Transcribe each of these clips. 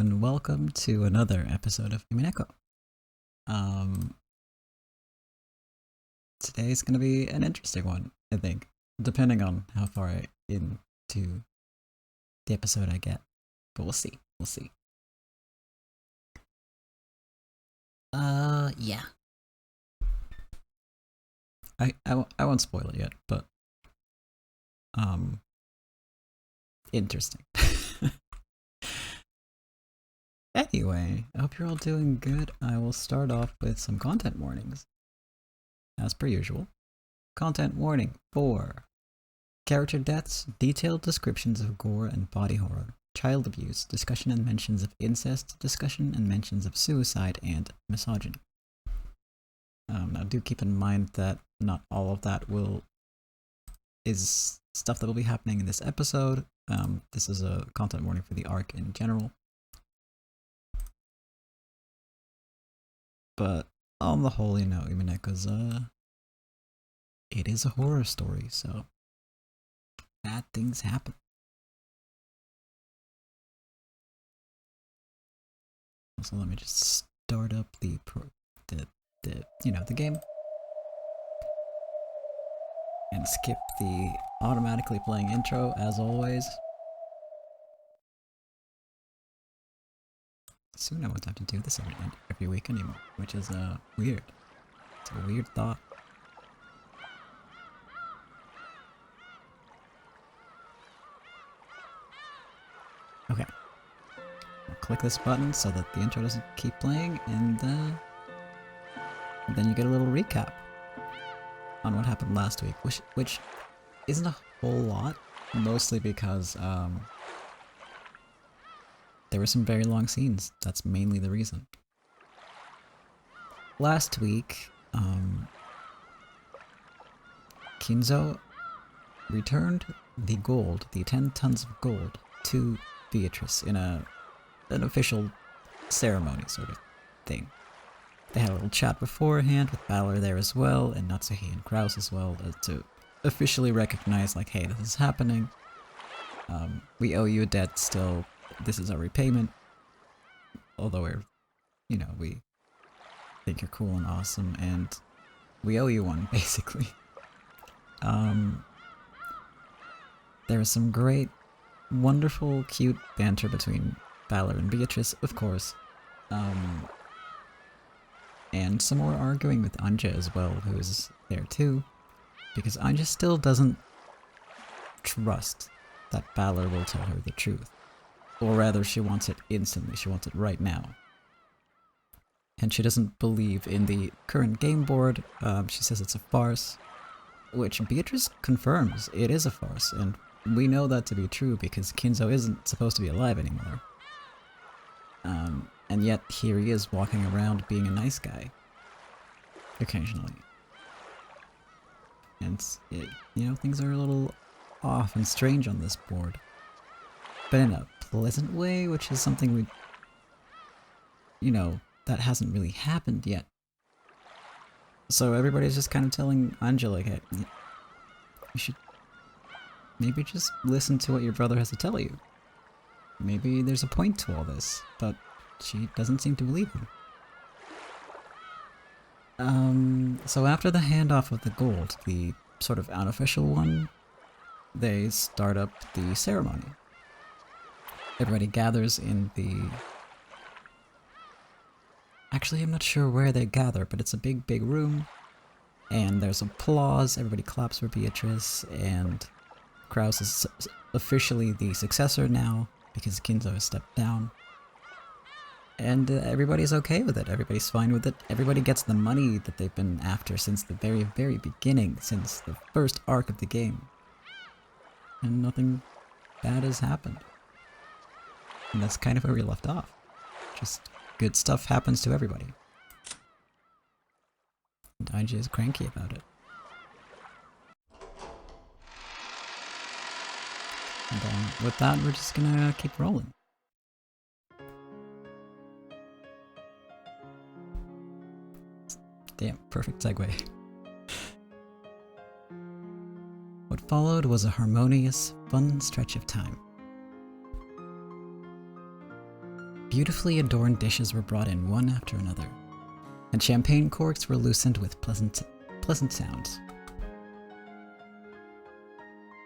and welcome to another episode of Umineko. Today's gonna be an interesting one, I think, depending on how far into the episode I get. But we'll see. Yeah. I won't spoil it yet, but interesting. Anyway, I hope you're all doing good. I will start off with some content warnings. As per usual. Content warning 4. Character deaths, detailed descriptions of gore and body horror, child abuse, discussion and mentions of incest, discussion and mentions of suicide and misogyny. Now do keep in mind that not all of that is stuff that will be happening in this episode. This is a content warning for the arc in general. But on the whole, Umineko's it is a horror story, so bad things happen. So let me just start up the game and skip the automatically playing intro as always. Soon I won't have to do this every week anymore, which is weird. It's a weird thought. Okay. I'll click this button so that the intro doesn't keep playing, and then you get a little recap on what happened last week, which isn't a whole lot, mostly because there were some very long scenes. That's mainly the reason. Last week, Kinzo returned the 10 tons of gold, to Beatrice in an official ceremony sort of thing. They had a little chat beforehand with Balor there as well, and Natsuhi and Kraus as well, to officially recognize, like, hey, this is happening. We owe you a debt still. This is our repayment. Although we think you're cool and awesome, and we owe you one, basically. There was some great, wonderful, cute banter between Balor and Beatrice, of course. And some more arguing with Anja as well, who's there too. Because Anja still doesn't trust that Balor will tell her the truth. Or rather, she wants it instantly, she wants it right now. And she doesn't believe in the current game board. She says it's a farce, which Beatrice confirms it is a farce, and we know that to be true because Kinzo isn't supposed to be alive anymore. And yet here he is walking around being a nice guy. Occasionally. And, things are a little off and strange on this board. But in a pleasant way, which is something that hasn't really happened yet. So everybody's just kind of telling Anja, hey, you should maybe just listen to what your brother has to tell you. Maybe there's a point to all this, but she doesn't seem to believe him. So after the handoff of the gold, the sort of unofficial one, they start up the ceremony. Everybody gathers in the... Actually, I'm not sure where they gather, but it's a big, big room. And there's applause, everybody claps for Beatrice, and Kraus is officially the successor now, because Kinzo has stepped down. And everybody's okay with it, everybody's fine with it, everybody gets the money that they've been after since the very, very beginning, since the first arc of the game. And nothing bad has happened. And that's kind of where we left off. Just good stuff happens to everybody. And Anja is cranky about it. And with that, we're just gonna keep rolling. Damn, perfect segue. What followed was a harmonious, fun stretch of time. Beautifully adorned dishes were brought in one after another, and champagne corks were loosened with pleasant sounds.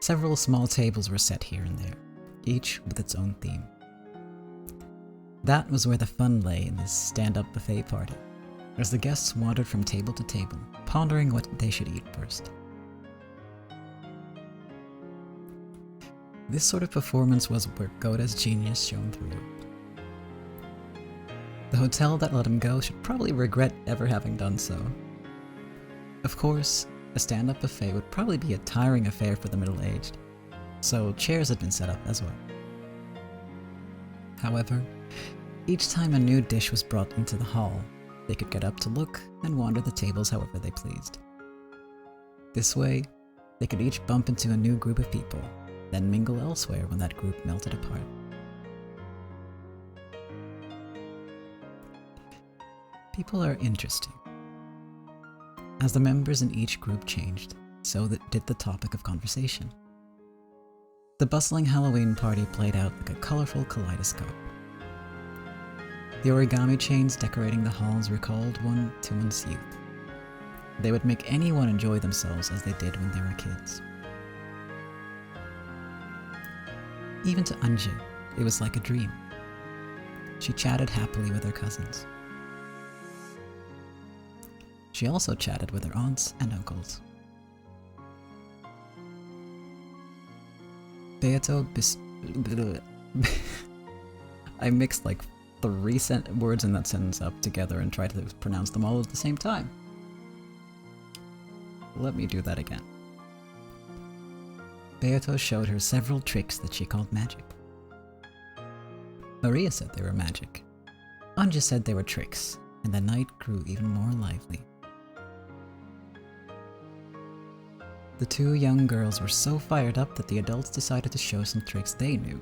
Several small tables were set here and there, each with its own theme. That was where the fun lay in this stand-up buffet party, as the guests wandered from table to table, pondering what they should eat first. This sort of performance was where Goda's genius shone through. The hotel that let him go should probably regret ever having done so. Of course, a stand-up buffet would probably be a tiring affair for the middle-aged, so chairs had been set up as well. However, each time a new dish was brought into the hall, they could get up to look and wander the tables however they pleased. This way, they could each bump into a new group of people, then mingle elsewhere when that group melted apart. People are interesting. As the members in each group changed, so did the topic of conversation. The bustling Halloween party played out like a colorful kaleidoscope. The origami chains decorating the halls recalled one to one's youth. They would make anyone enjoy themselves as they did when they were kids. Even to Anje, it was like a dream. She chatted happily with her cousins. She also chatted with her aunts and uncles. Beato I mixed like 3 words in that sentence up together and tried to pronounce them all at the same time. Let me do that again. Beato showed her several tricks that she called magic. Maria said they were magic. Anja said they were tricks, and the night grew even more lively. The 2 young girls were so fired up that the adults decided to show some tricks they knew,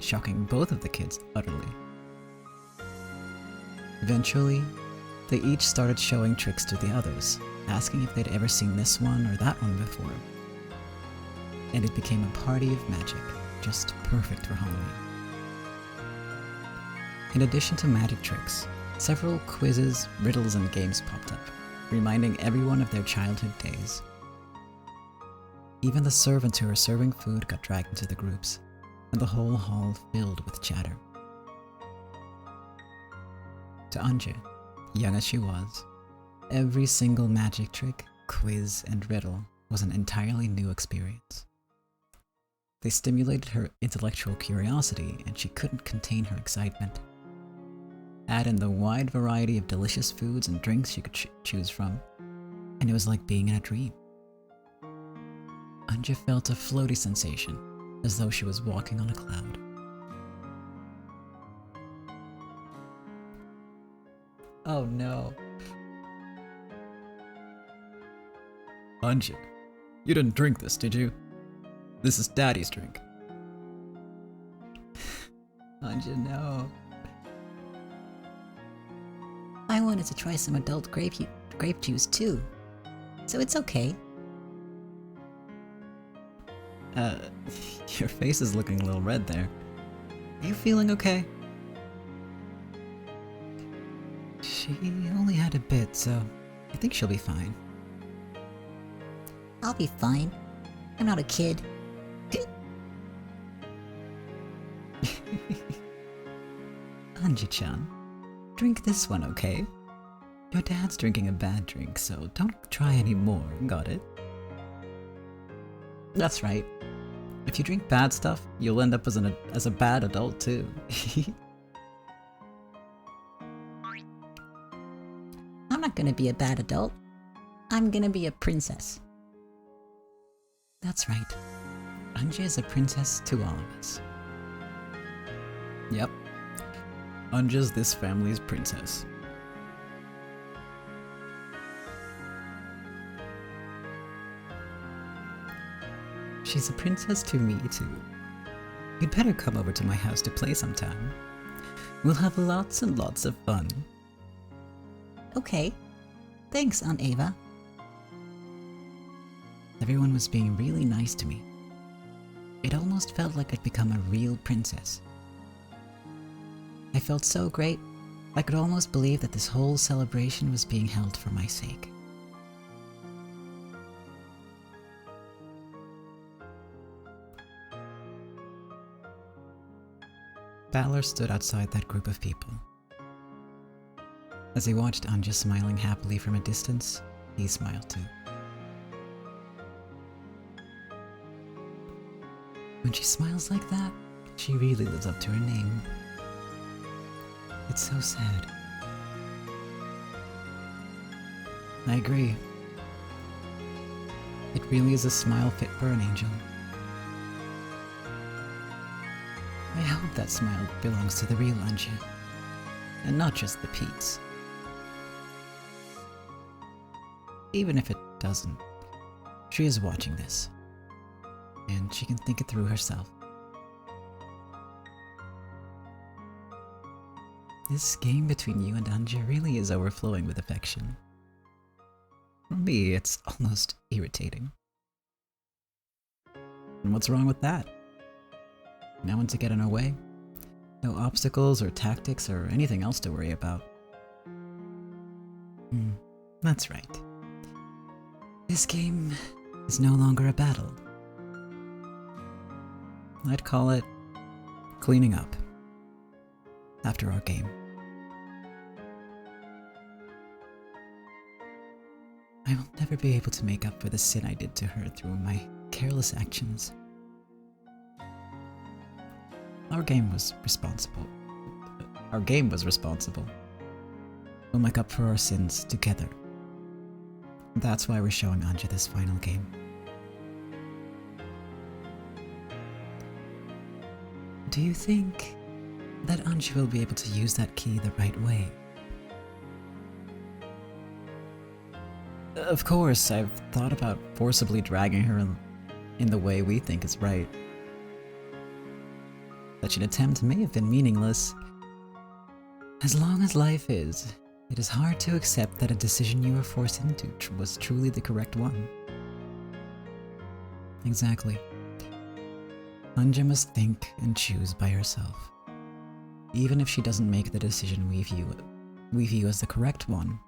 shocking both of the kids utterly. Eventually, they each started showing tricks to the others, asking if they'd ever seen this one or that one before. And it became a party of magic, just perfect for Halloween. In addition to magic tricks, several quizzes, riddles, and games popped up, reminding everyone of their childhood days. Even the servants who were serving food got dragged into the groups, and the whole hall filled with chatter. To Anja, young as she was, every single magic trick, quiz, and riddle was an entirely new experience. They stimulated her intellectual curiosity, and she couldn't contain her excitement. Add in the wide variety of delicious foods and drinks she could choose from, and it was like being in a dream. Anja felt a floaty sensation, as though she was walking on a cloud. Oh no. Anja, you didn't drink this, did you? This is Daddy's drink. Anja, no. I wanted to try some adult grape juice too, so it's okay. Your face is looking a little red there. Are you feeling okay? She only had a bit, so I think she'll be fine. I'll be fine. I'm not a kid. Anji-chan, drink this one, okay? Your dad's drinking a bad drink, so don't try any more, got it? That's right. If you drink bad stuff, you'll end up as a bad adult too. I'm not gonna be a bad adult. I'm gonna be a princess. That's right. Anja is a princess to all of us. Yep. Anja's this family's princess. She's a princess to me too. You'd better come over to my house to play sometime. We'll have lots and lots of fun. Okay. Thanks, Aunt Ava. Everyone was being really nice to me. It almost felt like I'd become a real princess. I felt so great. I could almost believe that this whole celebration was being held for my sake. Balor stood outside that group of people. As he watched Anja smiling happily from a distance, he smiled too. When she smiles like that, she really lives up to her name. It's so sad. I agree. It really is a smile fit for an angel. I hope that smile belongs to the real Anja, and not just the Pete's. Even if it doesn't, she is watching this, and she can think it through herself. This game between you and Anja really is overflowing with affection. For me, it's almost irritating. And what's wrong with that? No one to get in our way. No obstacles or tactics or anything else to worry about. That's right. This game is no longer a battle. I'd call it cleaning up after our game. I will never be able to make up for the sin I did to her through my careless actions. Our game was responsible. We'll make up for our sins together. That's why we're showing Anja this final game. Do you think that Anja will be able to use that key the right way? Of course, I've thought about forcibly dragging her in the way we think is right. Such an attempt may have been meaningless. As long as life is, it is hard to accept that a decision you were forced into was truly the correct one. Exactly. Anja must think and choose by herself. Even if she doesn't make the decision we view as the correct one,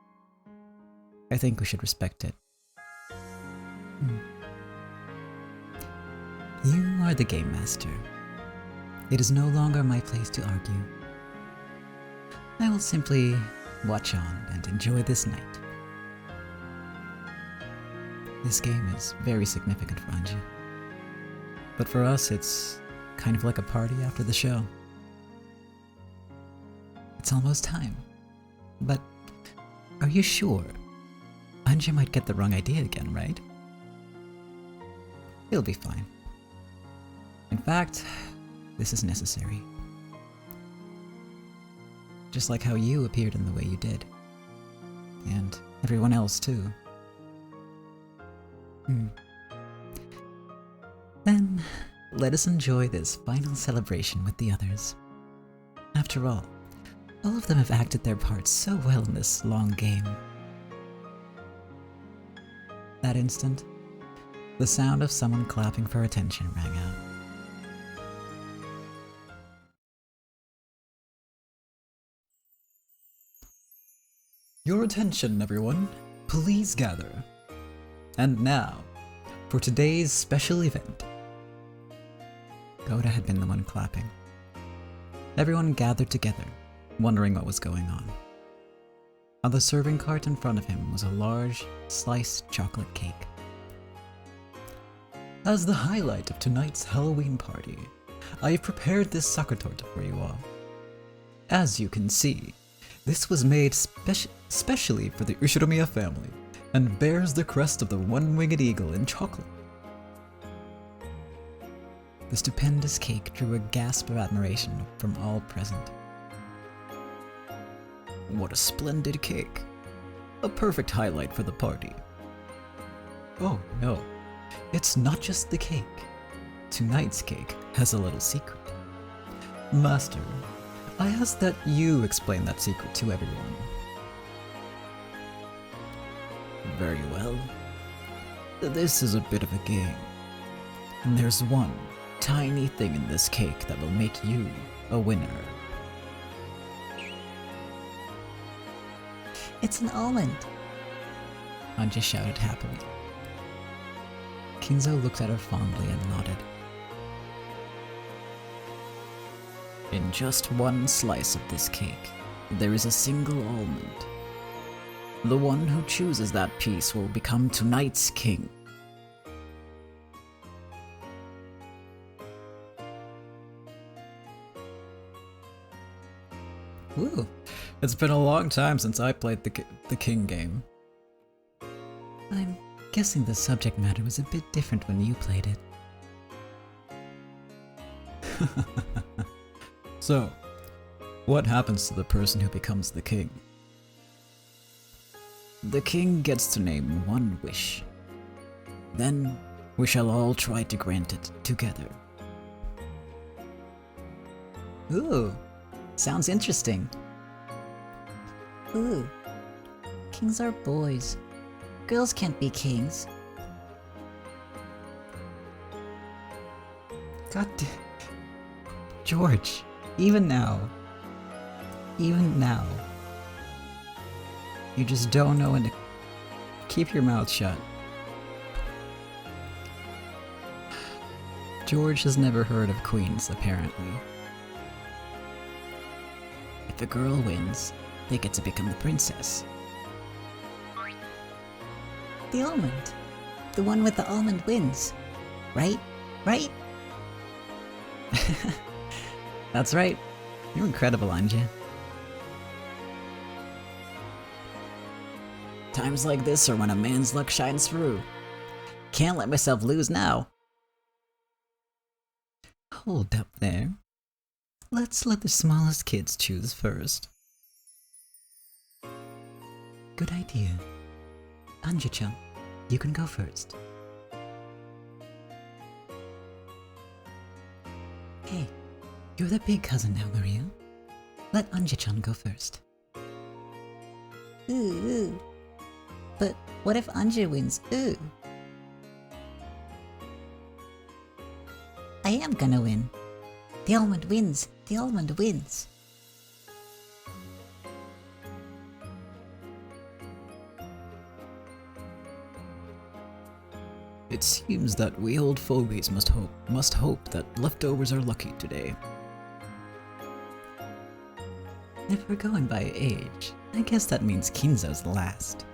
I think we should respect it. You are the game master. It is no longer my place to argue. I will simply watch on and enjoy this night. This game is very significant for Anja. But for us, it's kind of like a party after the show. It's almost time. But are you sure? Anja might get the wrong idea again, right? It'll be fine. In fact, this is necessary. Just like how you appeared in the way you did. And everyone else too. Then, let us enjoy this final celebration with the others. After all of them have acted their parts so well in this long game. That instant, the sound of someone clapping for attention rang out. Your attention, everyone. Please gather. And now, for today's special event. Goda had been the one clapping. Everyone gathered together, wondering what was going on. On the serving cart in front of him was a large, sliced chocolate cake. As the highlight of tonight's Halloween party, I have prepared this sakutorta for you all. As you can see, this was made specially for the Ushiromiya family and bears the crest of the one-winged eagle in chocolate. The stupendous cake drew a gasp of admiration from all present. What a splendid cake! A perfect highlight for the party. Oh no, it's not just the cake. Tonight's cake has a little secret. Master, I ask that you explain that secret to everyone. Very well. This is a bit of a game. And there's one tiny thing in this cake that will make you a winner. It's an almond. Anja shouted happily. Kinzo looked at her fondly and nodded. In just one slice of this cake, there is a single almond. The one who chooses that piece will become tonight's king. Woo! It's been a long time since I played the king game. I'm guessing the subject matter was a bit different when you played it. So, what happens to the person who becomes the king? The king gets to name one wish. Then, we shall all try to grant it together. Ooh, sounds interesting. Ooh, kings are boys. Girls can't be kings. God damn. George, even now, you just don't know when to keep your mouth shut. George has never heard of queens, apparently. If a girl wins, they get to become the princess. The almond. The one with the almond wins. Right? Right? That's right. You're incredible, Anja. Times like this are when a man's luck shines through. Can't let myself lose now. Hold up there. Let's let the smallest kids choose first. Good idea. Anja-chan, you can go first. Hey, you're the big cousin now, Maria. Let Anja-chan go first. Ooh. But what if Anja wins? Ooh. I am gonna win. The almond wins. The almond wins. It seems that we old fogies must hope that leftovers are lucky today. If we're going by age, I guess that means Kinzo's last.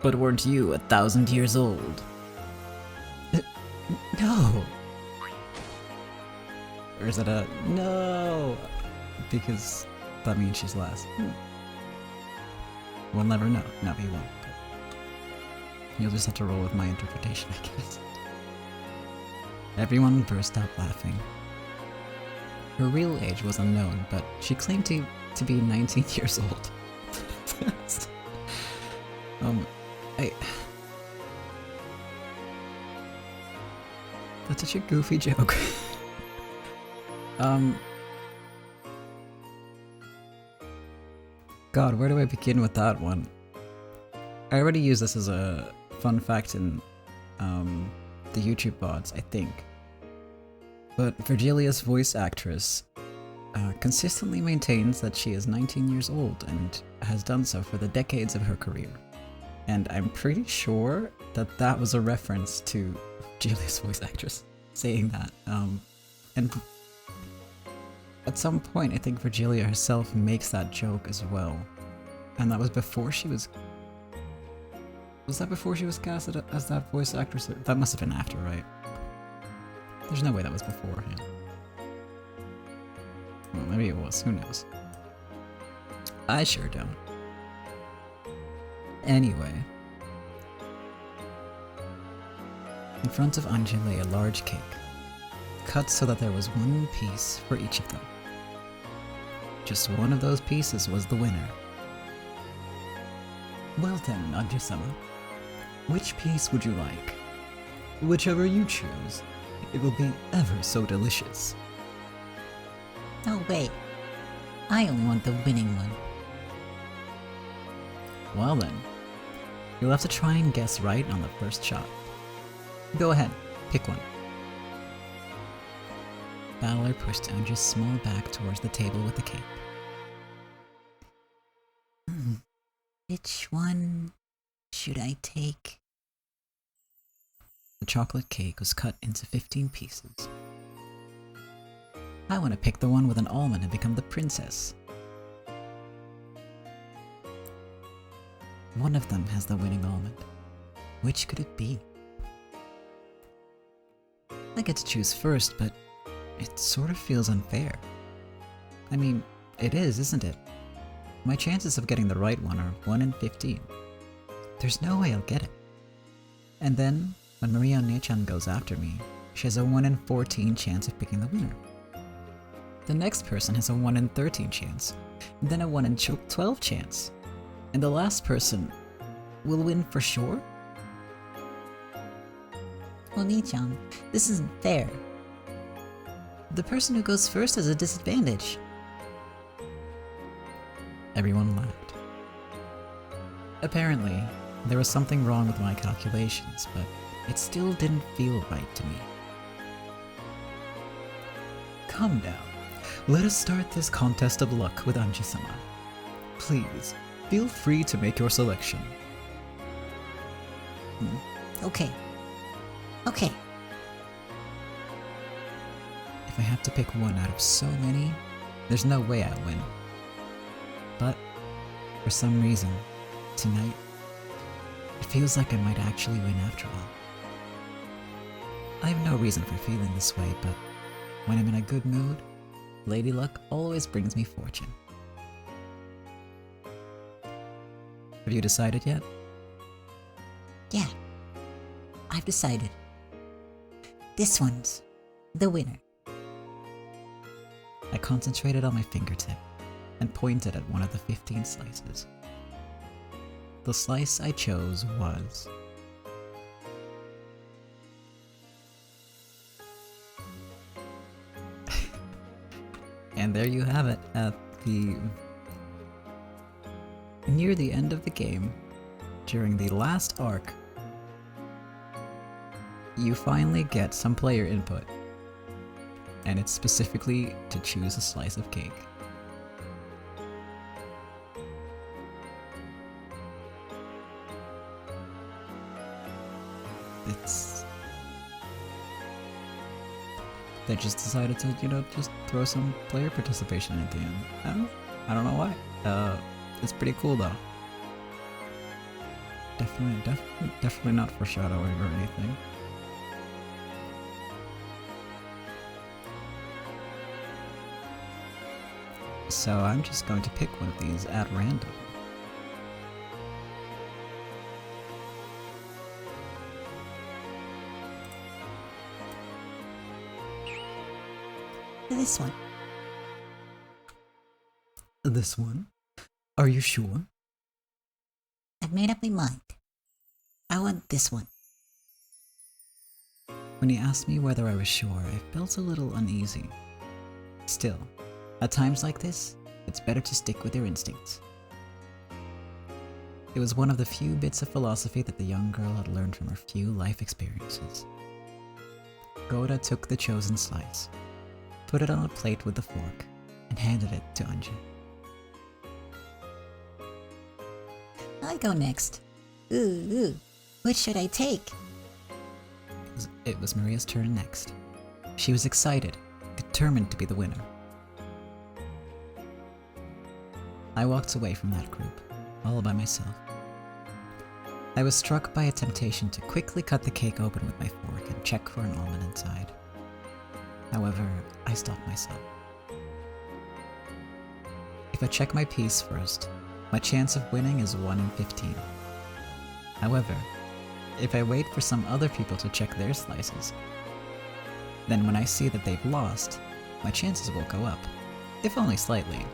But weren't you 1,000 years old? No! Or is it a no? Because that means she's last. We'll never know. No, he won't. You'll just have to roll with my interpretation, I guess. Everyone burst out laughing. Her real age was unknown, but she claimed to be 19 years old. That's such a goofy joke. God, where do I begin with that one? I already used this as a fun fact in the YouTube VODs, I think. But Virgilia's voice actress consistently maintains that she is 19 years old and has done so for the decades of her career. And I'm pretty sure that that was a reference to Virgilia's voice actress saying that. And at some point, I think Virgilia herself makes that joke as well. And that was before she was... Was that before she was casted as that voice actress? That must have been after, right? There's no way that was beforehand. Well, maybe it was. Who knows? I sure don't. Anyway. In front of Anja lay a large cake, cut so that there was one piece for each of them. Just one of those pieces was the winner. Well then, Anja-sama, which piece would you like? Whichever you choose, it will be ever so delicious. No, wait. I only want the winning one. Well then, you'll have to try and guess right on the first shot. Go ahead, pick one. Balor pushed Anja's small back towards the table with the cake. Which one should I take? The chocolate cake was cut into 15 pieces. I want to pick the one with an almond and become the princess. One of them has the winning almond. Which could it be? I get to choose first, but it sort of feels unfair. I mean, it is, isn't it? My chances of getting the right one are 1 in 15. There's no way I'll get it. And then, when Maria Onechan goes after me, she has a 1 in 14 chance of picking the winner. The next person has a 1 in 13 chance, and then a 1 in 12 chance. And the last person will win for sure? Oni-chan, this isn't fair. The person who goes first has a disadvantage. Everyone laughed. Apparently, there was something wrong with my calculations, but it still didn't feel right to me. Calm down. Let us start this contest of luck with Anji-sama. Please, feel free to make your selection. Okay. Okay. If I have to pick one out of so many, there's no way I'll win. But, for some reason, tonight, it feels like I might actually win after all. I have no reason for feeling this way, but when I'm in a good mood, Lady Luck always brings me fortune. Have you decided yet? Yeah. I've decided. This one's the winner. I concentrated on my fingertip and pointed at one of the 15 slices. The slice I chose was... And there you have it, near the end of the game, during the last arc, you finally get some player input, and it's specifically to choose a slice of cake. They just decided to, just throw some player participation at the end. I don't know why. It's pretty cool though. Definitely not foreshadowing or anything. So I'm just going to pick one of these at random. This one. This one? Are you sure? I've made up my mind. I want this one. When he asked me whether I was sure, I felt a little uneasy. Still, at times like this, it's better to stick with your instincts. It was one of the few bits of philosophy that the young girl had learned from her few life experiences. Goda took the chosen slice, put it on a plate with the fork, and handed it to Anja. I go next. Ooh. Which should I take? It was Maria's turn next. She was excited, determined to be the winner. I walked away from that group, all by myself. I was struck by a temptation to quickly cut the cake open with my fork and check for an almond inside. However, I stopped myself. If I check my piece first, my chance of winning is 1 in 15. However, if I wait for some other people to check their slices, then when I see that they've lost, my chances will go up, if only slightly.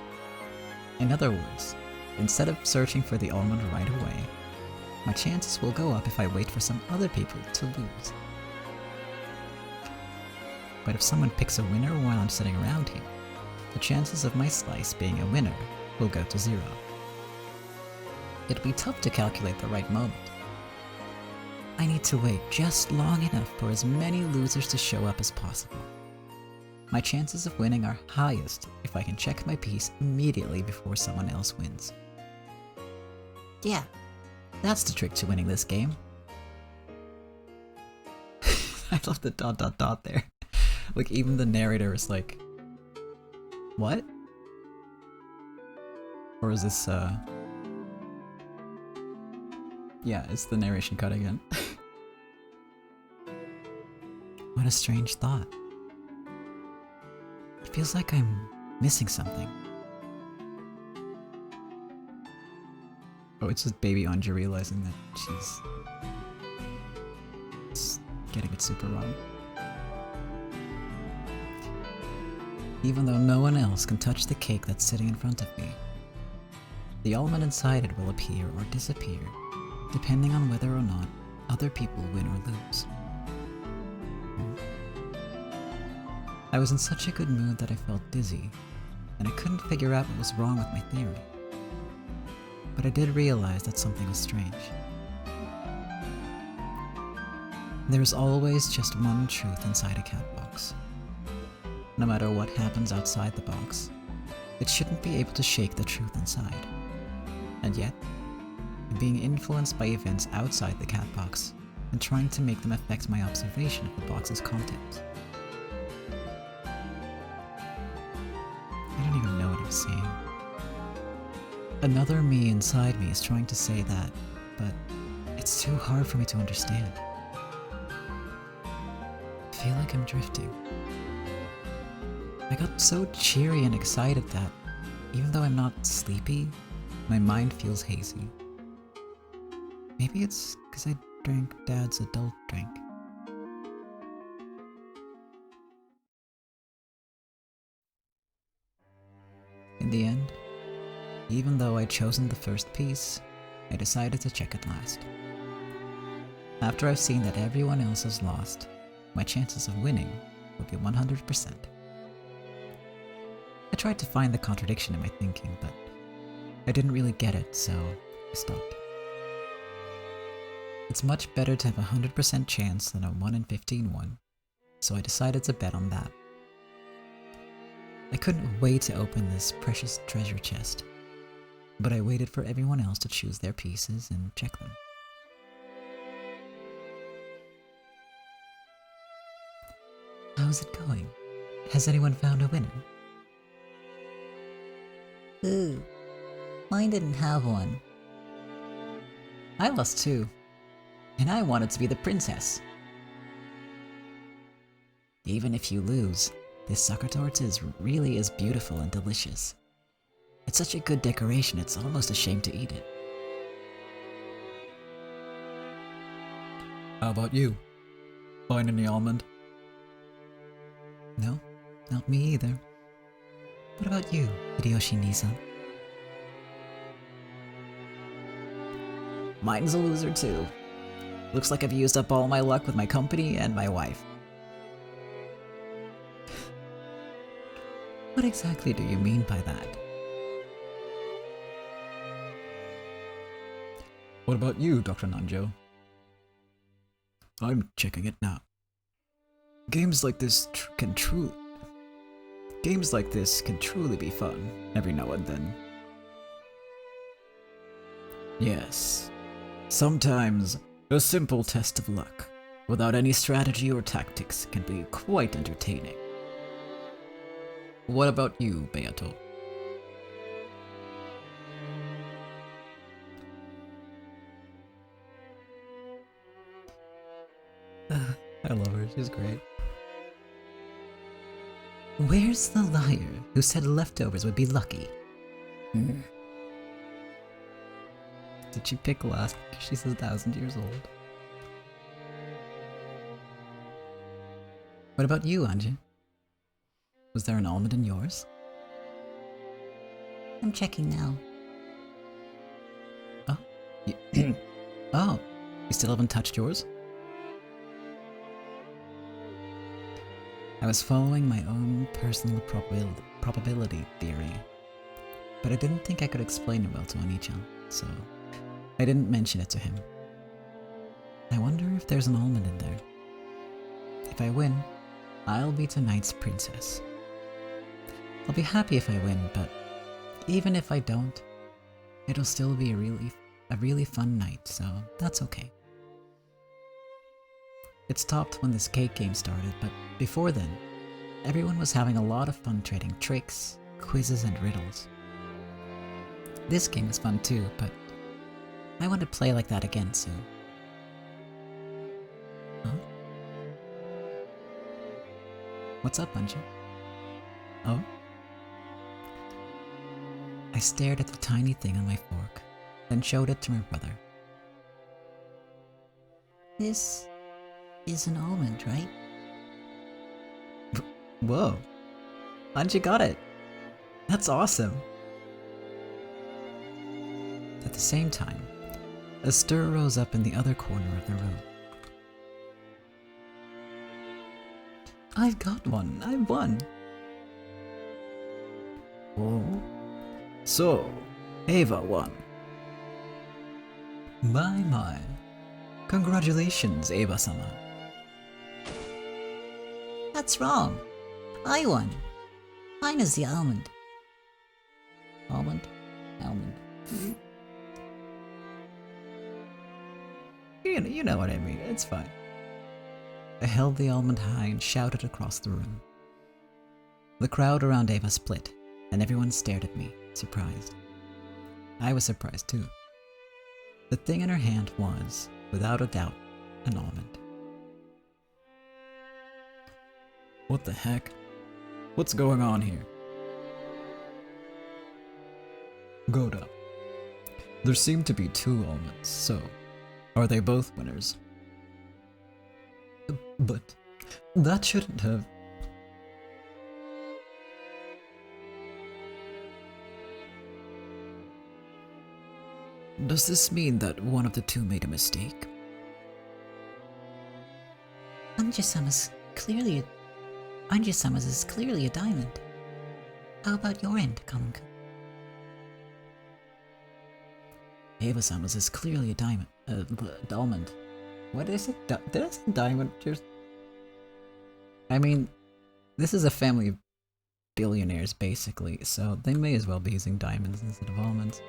In other words, instead of searching for the almond right away, my chances will go up if I wait for some other people to lose. But if someone picks a winner while I'm sitting around here, the chances of my slice being a winner will go to 0. It'll be tough to calculate the right moment. I need to wait just long enough for as many losers to show up as possible. My chances of winning are highest if I can check my piece immediately before someone else wins. Yeah, That's the trick to winning this game. I love the ... there. Like, even the narrator is like, what? Or is this, yeah, it's the narration cut again. What a strange thought. It feels like I'm missing something. Oh, it's just baby Anja realizing that she's getting it super wrong. Even though no one else can touch the cake that's sitting in front of me, the almond inside it will appear or disappear, depending on whether or not other people win or lose. I was in such a good mood that I felt dizzy, and I couldn't figure out what was wrong with my theory. But I did realize that something was strange. There's always just one truth inside a cat box. No matter what happens outside the box, it shouldn't be able to shake the truth inside. And yet, I'm being influenced by events outside the cat box and trying to make them affect my observation of the box's contents. I don't even know what I'm saying. Another me inside me is trying to say that, but it's too hard for me to understand. I feel like I'm drifting. I got so cheery and excited that, even though I'm not sleepy, my mind feels hazy. Maybe it's because I drank Dad's adult drink. In the end, even though I'd chosen the first piece, I decided to check it last. After I've seen that everyone else has lost, my chances of winning will be 100%. I tried to find the contradiction in my thinking, but I didn't really get it, so I stopped. It's much better to have a 100% chance than a 1 in 15 one, so I decided to bet on that. I couldn't wait to open this precious treasure chest, but I waited for everyone else to choose their pieces and check them. How's it going? Has anyone found a winner? Ooh, mine didn't have one. I lost too, and I wanted to be the princess. Even if you lose, this sucker torte really is beautiful and delicious. It's such a good decoration, it's almost a shame to eat it. How about you? Find any almond? No, not me either. What about you, Hideyoshi-Nisan? Mine's a loser too. Looks like I've used up all my luck with my company and my wife. What exactly do you mean by that? What about you, Dr. Nanjo? I'm checking it now. Games like this can truly be fun every now and then. Yes. Sometimes a simple test of luck, without any strategy or tactics, can be quite entertaining. What about you, Beato? I love her, she's great. Where's the liar who said leftovers would be lucky? Did she pick last? She's 1,000 years old. What about you, Anja? Was there an almond in yours? I'm checking now. Oh, oh, you still haven't touched yours? I was following my own personal probability theory, but I didn't think I could explain it well to Oni-chan, so I didn't mention it to him. I wonder if there's an almond in there. If I win, I'll be tonight's princess. I'll be happy if I win, but even if I don't, it'll still be a really fun night, so that's okay. It stopped when this cake game started, but before then, everyone was having a lot of fun trading tricks, quizzes, and riddles. This game was fun too, but I want to play like that again soon. Huh? What's up, Bungie? Oh? I stared at the tiny thing on my fork, then showed it to my brother. This is an almond, right? Whoa. Bungie got it. That's awesome. At the same time, a stir rose up in the other corner of the room. I've got one! I won! Oh? So, Ava won. My. Congratulations, Ava-sama. That's wrong. I won. Mine is the almond. Almond? Almond. You know what I mean, it's fine. I held the almond high and shouted across the room. The crowd around Ava split, and everyone stared at me, surprised. I was surprised too. The thing in her hand was, without a doubt, an almond. What the heck? What's going on here? Goda. There seem to be 2 almonds, so are they both winners? But that shouldn't have... Does this mean that one of the 2 made a mistake? Anji-sama's is clearly a diamond. How about your end, Kamunku? Ava-sama's is clearly a diamond. Almond. What did I say? Did I say diamond? I mean, this is a family of billionaires, basically, so they may as well be using diamonds instead of almonds.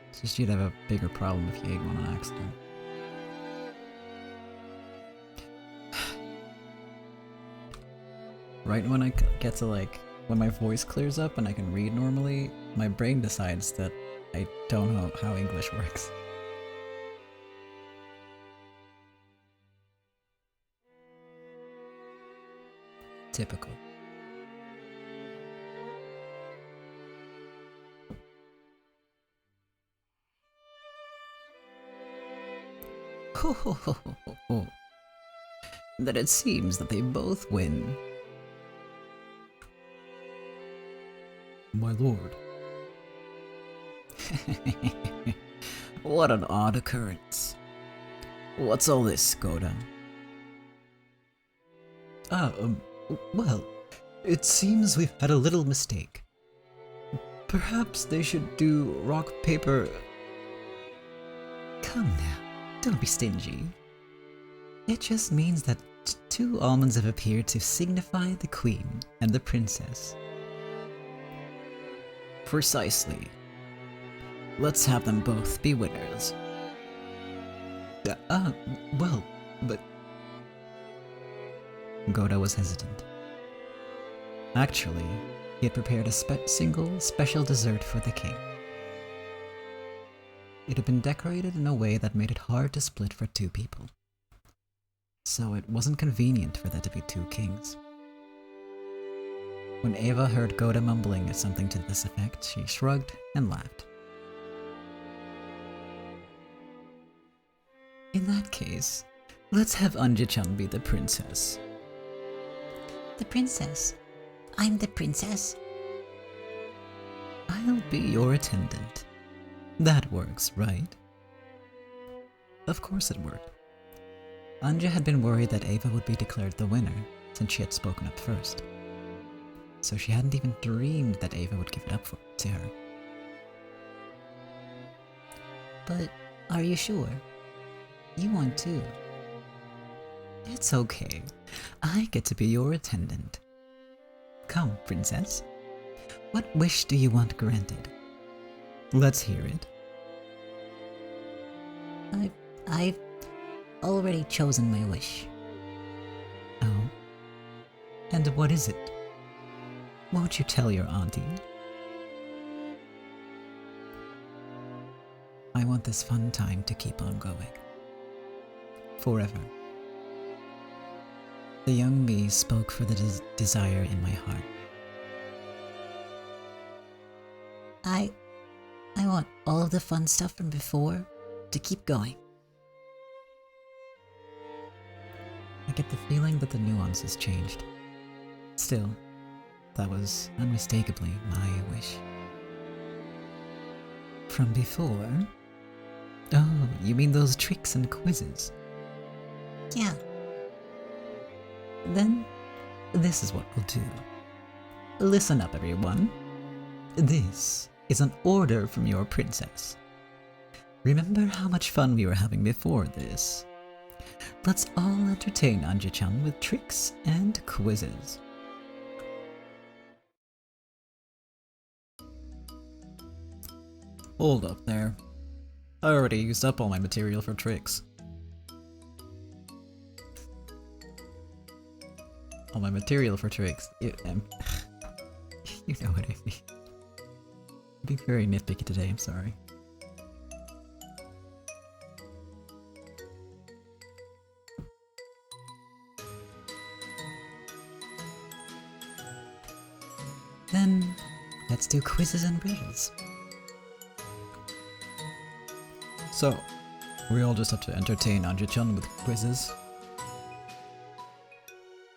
It's just you'd have a bigger problem if you ate one on accident. Right when I get to when my voice clears up and I can read normally, my brain decides that I don't know how English works. Typical. Ho ho ho ho ho ho. That it seems that they both win. My lord. What an odd occurrence. What's all this, Goda? Well, it seems we've had a little mistake. Perhaps they should do rock, paper... Come now, don't be stingy. It just means that 2 almonds have appeared to signify the queen and the princess. Precisely. Let's have them both be winners. Well, but... Goda was hesitant. Actually, he had prepared a single special dessert for the king. It had been decorated in a way that made it hard to split for 2 people. So it wasn't convenient for there to be 2 kings. When Ava heard Goda mumbling something to this effect, she shrugged and laughed. In that case, let's have Anja-chan be the princess. The princess? I'm the princess? I'll be your attendant. That works, right? Of course it worked. Anja had been worried that Ava would be declared the winner, since she had spoken up first. So she hadn't even dreamed that Ava would give it up to her. But are you sure? You won too. It's okay. I get to be your attendant. Come, princess. What wish do you want granted? Let's hear it. I've already chosen my wish. Oh? And what is it? Won't you tell your auntie? I want this fun time to keep on going. Forever. The young me spoke for the desire in my heart. I want all of the fun stuff from before to keep going. I get the feeling that the nuance has changed. Still, that was unmistakably my wish. From before? Oh, you mean those tricks and quizzes? Yeah. Then, this is what we'll do. Listen up, everyone. This is an order from your princess. Remember how much fun we were having before this? Let's all entertain Anja-chan with tricks and quizzes. Hold up there. I already used up all my material for tricks. All my material for tricks. You know what I mean. I'm being very nitpicky today, I'm sorry. Then, let's do quizzes and riddles. So, we all just have to entertain Anja-chan with quizzes?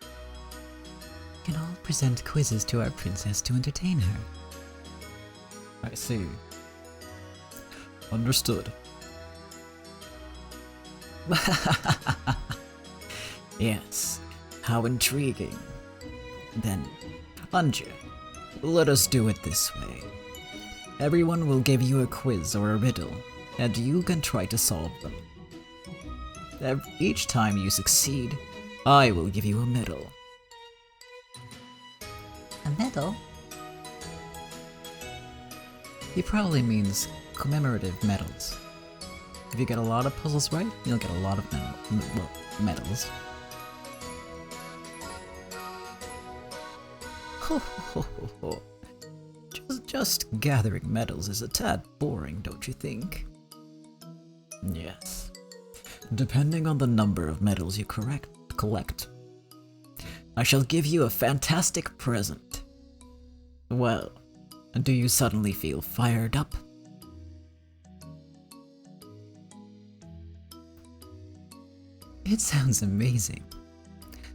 We can all present quizzes to our princess to entertain her. I see. Understood. Yes, how intriguing. Then, Anja, let us do it this way. Everyone will give you a quiz or a riddle, and you can try to solve them. Each time you succeed, I will give you a medal. A medal? He probably means commemorative medals. If you get a lot of puzzles right, you'll get a lot of medals. Ho ho ho ho. Just gathering medals is a tad boring, don't you think? Yes. Depending on the number of medals you collect, I shall give you a fantastic present. Well, do you suddenly feel fired up? It sounds amazing.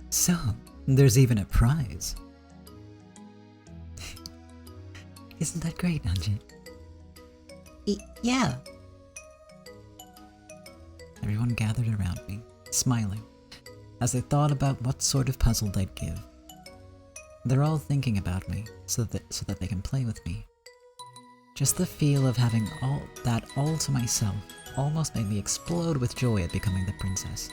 So, there's even a prize. Isn't that great, Anja? Yeah. Everyone gathered around me, smiling, as they thought about what sort of puzzle they'd give. They're all thinking about me, so that they can play with me. Just the feel of having all to myself almost made me explode with joy at becoming the princess.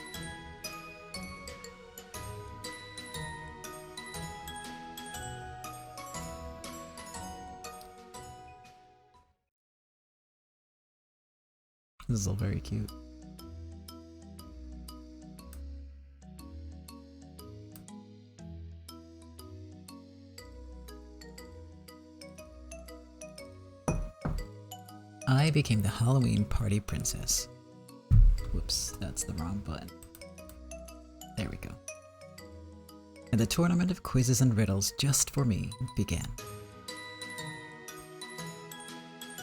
This is all very cute. I became the Halloween party princess. Whoops, that's the wrong button. There we go. And the tournament of quizzes and riddles just for me began.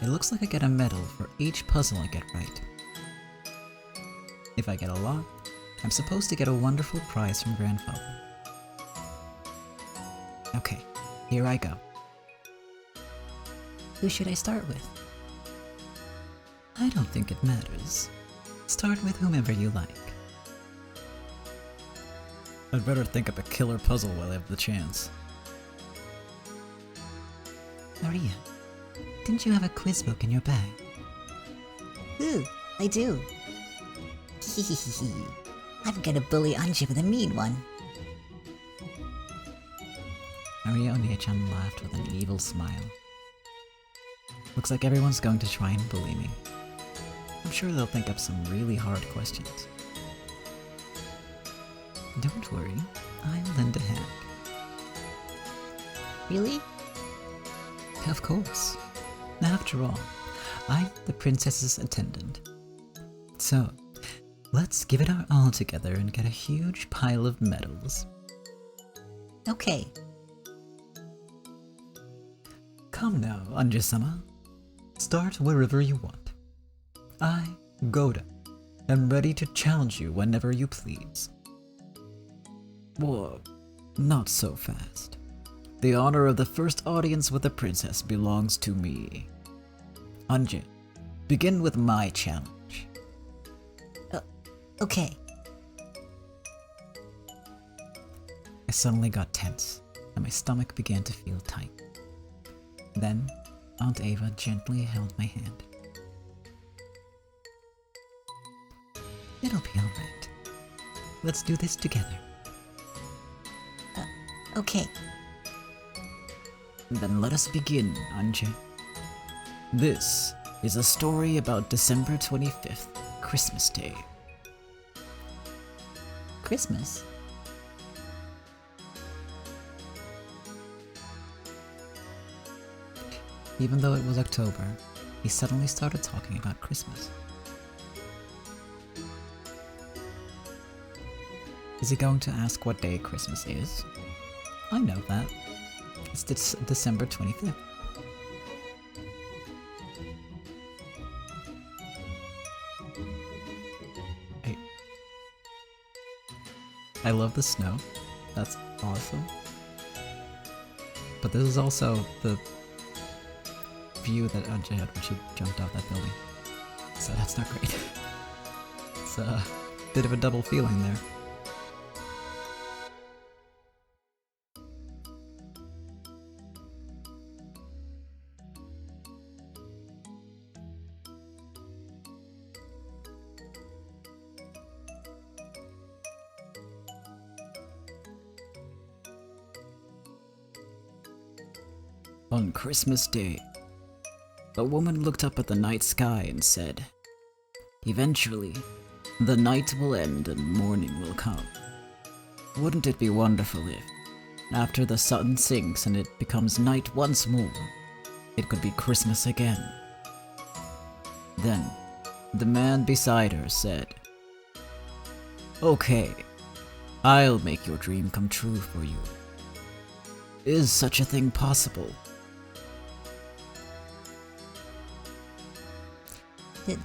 It looks like I get a medal for each puzzle I get right. If I get a lot, I'm supposed to get a wonderful prize from Grandfather. Okay, here I go. Who should I start with? I don't think it matters. Start with whomever you like. I'd better think up a killer puzzle while I have the chance. Maria, didn't you have a quiz book in your bag? Ooh, I do. I'm gonna bully Anji with a mean one. Maria One-chan laughed with an evil smile. Looks like everyone's going to try and bully me. I'm sure they'll think up some really hard questions. Don't worry, I'll lend a hand. Really? Of course. After all, I'm the princess's attendant. So, let's give it our all together and get a huge pile of medals. Okay. Come now, Anja-sama. Start wherever you want. I, Goda, am ready to challenge you whenever you please. Whoa, not so fast. The honor of the first audience with the princess belongs to me. Anja, begin with my challenge. Okay. I suddenly got tense, and my stomach began to feel tight. Then, Aunt Ava gently held my hand. It'll be alright. Let's do this together. Okay. Then let us begin, Anja. This is a story about December 25th, Christmas Day. Christmas? Even though it was October, he suddenly started talking about Christmas. Is he going to ask what day Christmas is? I know that. It's December 25th. I love the snow. That's awesome. But this is also the view that Anja had when she jumped off that building. So that's not great. It's a bit of a double feeling there. On Christmas Day, a woman looked up at the night sky and said, "Eventually, the night will end and morning will come. Wouldn't it be wonderful if, after the sun sinks and it becomes night once more, it could be Christmas again?" Then, the man beside her said, "Okay, I'll make your dream come true for you. Is such a thing possible?"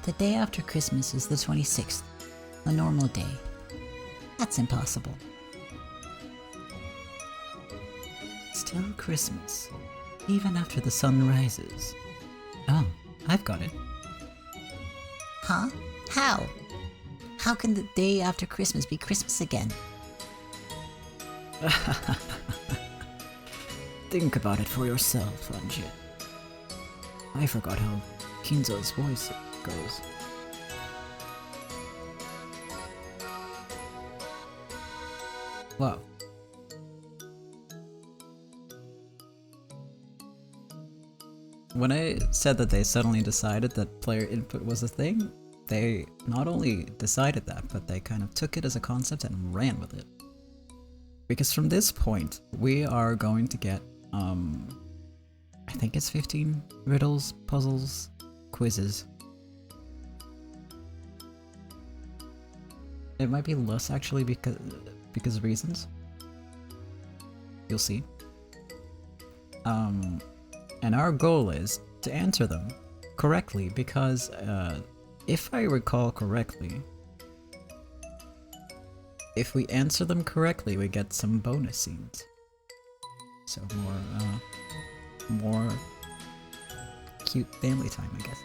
The day after Christmas is the 26th, a normal day. That's impossible. Still Christmas, even after the sun rises. Oh, I've got it. Huh? How? How can the day after Christmas be Christmas again? Think about it for yourself, Anja. I forgot how Kinzo's voice goes. Wow. When I said that they suddenly decided that player input was a thing, they not only decided that, but they kind of took it as a concept and ran with it. Because from this point, we are going to get, I think it's 15 riddles, puzzles, quizzes. It might be less actually because of reasons. You'll see. And our goal is to answer them correctly because, if I recall correctly, if we answer them correctly, we get some bonus scenes. So more cute family time, I guess.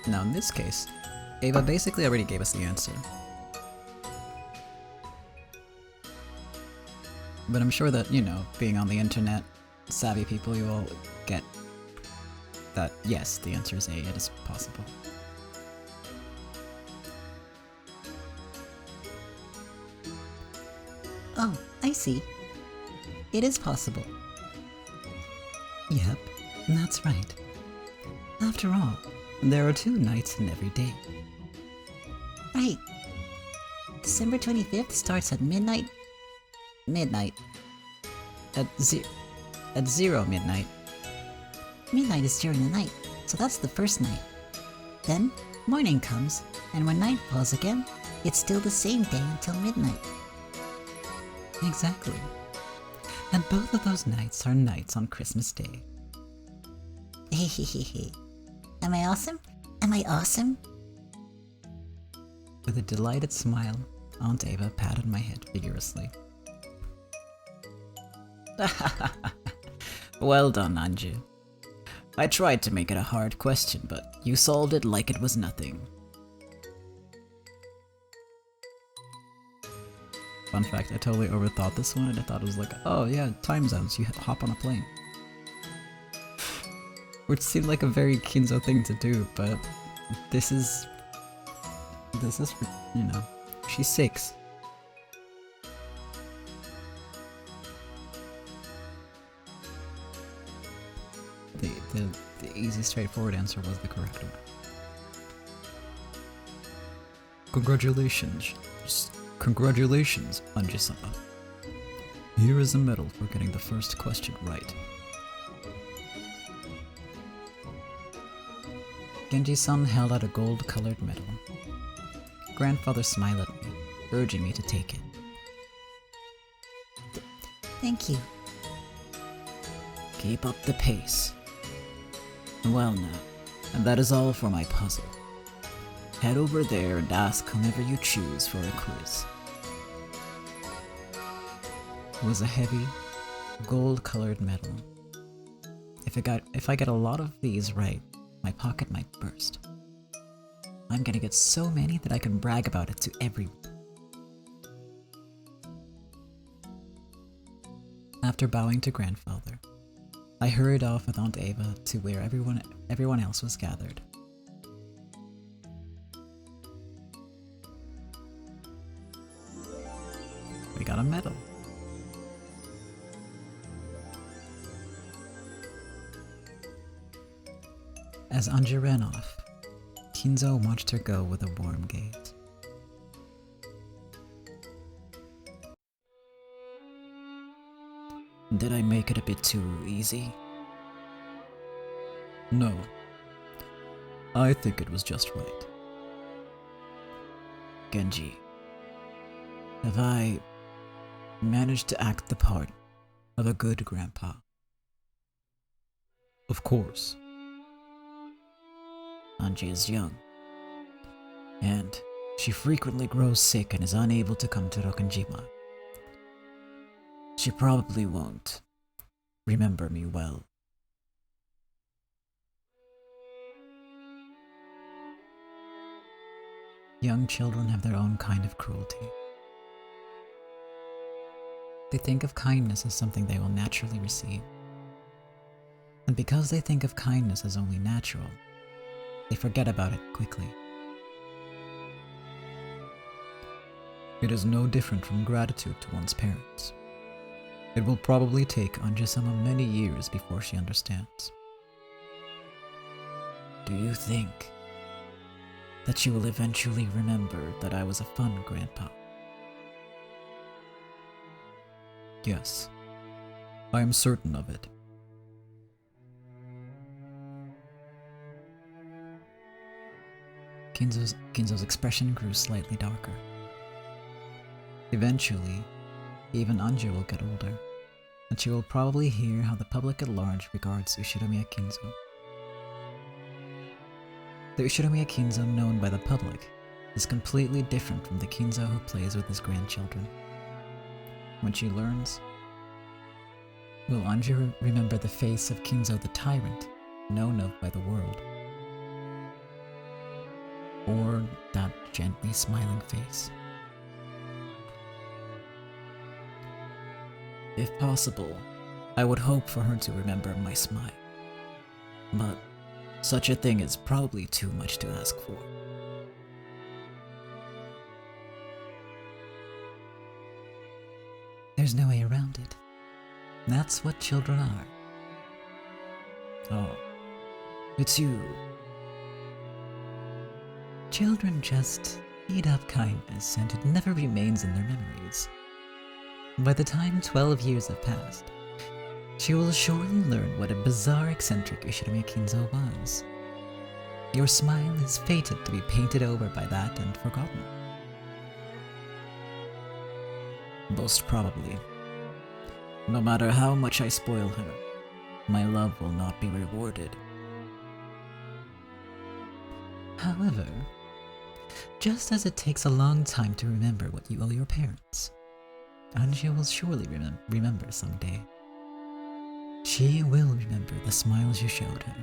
Now in this case, Ava basically already gave us the answer. But I'm sure that, you know, being on the internet, savvy people, you will get that yes, the answer is A, it is possible. Oh, I see. It is possible. Yep, that's right. After all, there are 2 nights in every day. Right. December 25th starts at midnight. Midnight. At 0 midnight. Midnight is during the night, so that's the first night. Then, morning comes, and when night falls again, it's still the same day until midnight. Exactly. And both of those nights are nights on Christmas Day. Hehehehe. Am I awesome? Am I awesome? With a delighted smile, Aunt Ava patted my head vigorously. Well done, Anju. I tried to make it a hard question, but you solved it like it was nothing. Fun fact, I totally overthought this one and I thought it was like, oh yeah, time zones, you hop on a plane. Which seemed like a very Kinzo thing to do, but this is, you know, she's 6. The easy, straightforward answer was the correct one. Congratulations, Anji-sama. Here is a medal for getting the first question right. Genji-san held out a gold-colored medal. Grandfather smiled at me, urging me to take it. Thank you. Keep up the pace. Well now, and that is all for my puzzle. Head over there and ask whomever you choose for a quiz. It was a heavy, gold-colored medal. If I get a lot of these right, my pocket might burst. I'm gonna get so many that I can brag about it to everyone. After bowing to grandfather, I hurried off with Aunt Ava to where everyone else was gathered. We got a medal. As Anji ran off, Kinzo watched her go with a warm gaze. Did I make it a bit too easy? No. I think it was just right. Genji, have I managed to act the part of a good grandpa? Of course. Anji is young, and she frequently grows sick and is unable to come to Rokkenjima. She probably won't remember me well. Young children have their own kind of cruelty. They think of kindness as something they will naturally receive. And because they think of kindness as only natural, they forget about it quickly. It is no different from gratitude to one's parents. It will probably take Anji-sama many years before she understands. Do you think that she will eventually remember that I was a fun grandpa? Yes, I am certain of it. Kinzo's expression grew slightly darker. Eventually, even Anji will get older, and she will probably hear how the public at large regards Ushiromiya Kinzo. The Ushiromiya Kinzo known by the public is completely different from the Kinzo who plays with his grandchildren. When she learns, will Anji remember the face of Kinzo the tyrant, known of by the world? Or that gently smiling face? If possible, I would hope for her to remember my smile. But such a thing is probably too much to ask for. There's no way around it. That's what children are. Oh, it's you. Children just eat up kindness and it never remains in their memories. By the time 12 years have passed, she will surely learn what a bizarre eccentric Ishirame Kinzo was. Your smile is fated to be painted over by that and forgotten. Most probably. No matter how much I spoil her, my love will not be rewarded. However, just as it takes a long time to remember what you owe your parents, Anja will surely remember someday. She will remember the smiles you showed her.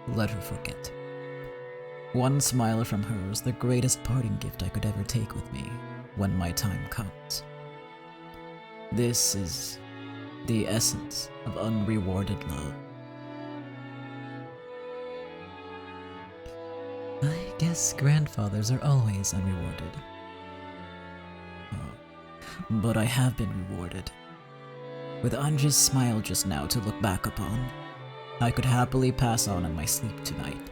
Let her forget. One smile from her is the greatest parting gift I could ever take with me when my time comes. This is the essence of unrewarded love. I guess grandfathers are always unrewarded. But I have been rewarded. With Anja's smile just now to look back upon, I could happily pass on in my sleep tonight.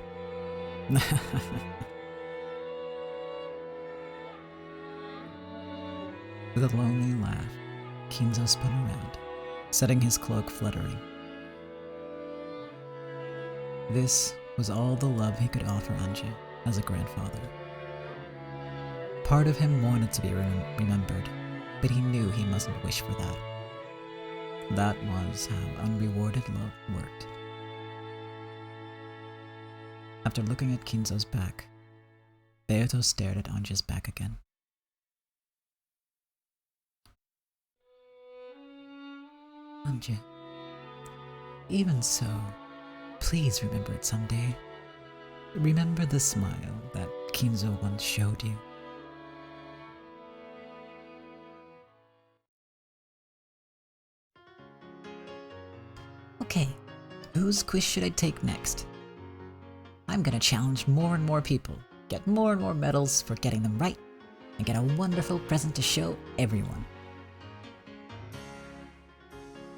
With a lonely laugh, Kinzo spun around, setting his cloak fluttering. This was all the love he could offer Anja as a grandfather. Part of him wanted to be remembered, but he knew he mustn't wish for that. That was how unrewarded love worked. After looking at Kinzo's back, Beato stared at Anja's back again. Anja, even so, please remember it someday. Remember the smile that Kinzo once showed you. Okay, whose quiz should I take next? I'm gonna challenge more and more people, get more and more medals for getting them right, and get a wonderful present to show everyone.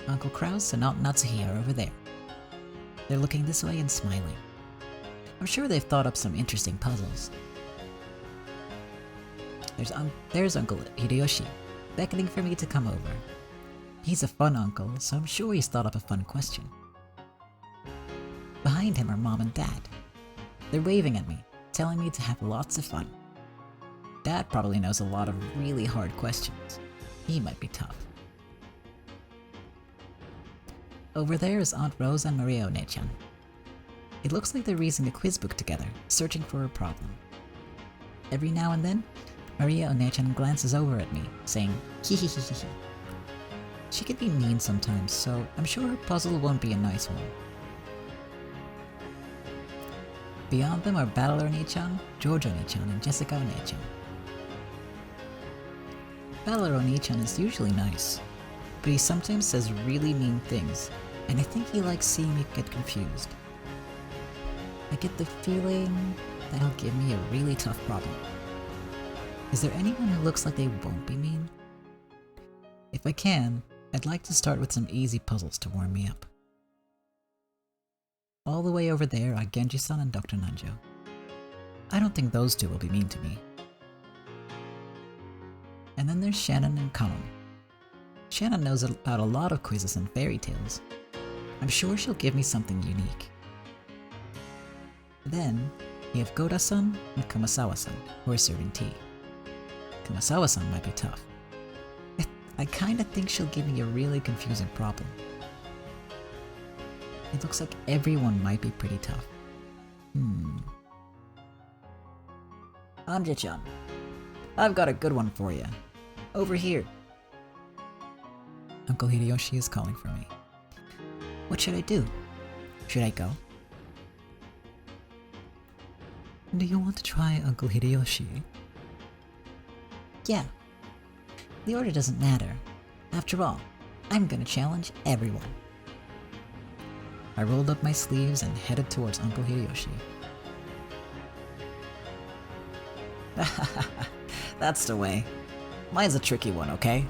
Uncle Kraus and Aunt Natsuhi are over there. They're looking this way and smiling. I'm sure they've thought up some interesting puzzles. There's Uncle Hideyoshi, beckoning for me to come over. He's a fun uncle, so I'm sure he's thought up a fun question. Behind him are Mom and Dad. They're waving at me, telling me to have lots of fun. Dad probably knows a lot of really hard questions. He might be tough. Over there is Aunt Rose and Maria One-chan. It looks like they're reading a quiz book together, searching for a problem. Every now and then, Maria One-chan glances over at me, saying, "Hihihihi." She can be mean sometimes, so I'm sure her puzzle won't be a nice one. Beyond them are Battler One-chan, Georgia One-chan, and Jessica One-chan. Battler One-chan is usually nice, but he sometimes says really mean things, and I think he likes seeing me get confused. I get the feeling that he'll give me a really tough problem. Is there anyone who looks like they won't be mean? If I can, I'd like to start with some easy puzzles to warm me up. All the way over there are Genji-san and Dr. Nanjo. I don't think those two will be mean to me. And then there's Shannon and Kanon. Shannon knows about a lot of quizzes and fairy tales. I'm sure she'll give me something unique. Then, we have Goda-san and Kumasawa-san, who are serving tea. Kumasawa-san might be tough. I kinda think she'll give me a really confusing problem. It looks like everyone might be pretty tough. Anja-chan, I've got a good one for you. Over here. Uncle Hideyoshi is calling for me. What should I do? Should I go? Do you want to try Uncle Hideyoshi? Yeah. The order doesn't matter. After all, I'm gonna challenge everyone. I rolled up my sleeves and headed towards Uncle Hideyoshi. That's the way. Mine's a tricky one, okay?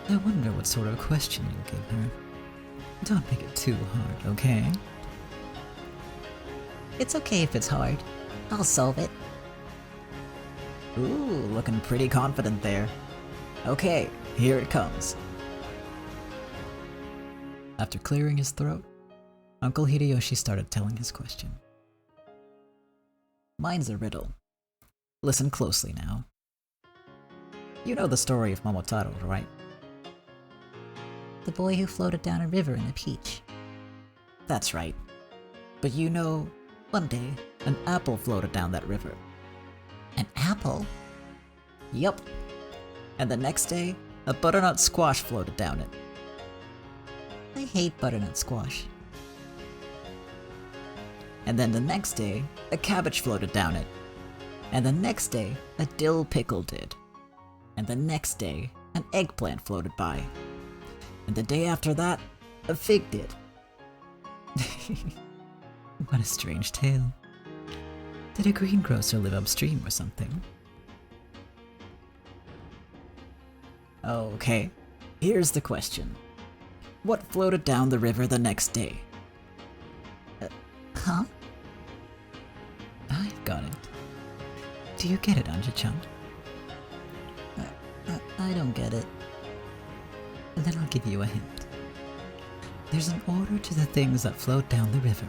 I wonder what sort of question you'll give her. Don't make it too hard, okay? It's okay if it's hard. I'll solve it. Ooh, looking pretty confident there. Okay, here it comes. After clearing his throat, Uncle Hideyoshi started telling his question. Mine's a riddle. Listen closely now. You know the story of Momotarou, right? The boy who floated down a river in a peach. That's right. But you know, one day, an apple floated down that river. An apple? Yup. And the next day, a butternut squash floated down it. I hate butternut squash. And then the next day, a cabbage floated down it. And the next day, a dill pickle did. And the next day, an eggplant floated by. And the day after that, a fig did. What a strange tale. Did a greengrocer live upstream or something? Okay, here's the question. What floated down the river the next day? Huh? I've got it. Do you get it, Anja-chan? I don't get it. Then I'll give you a hint. There's an order to the things that float down the river.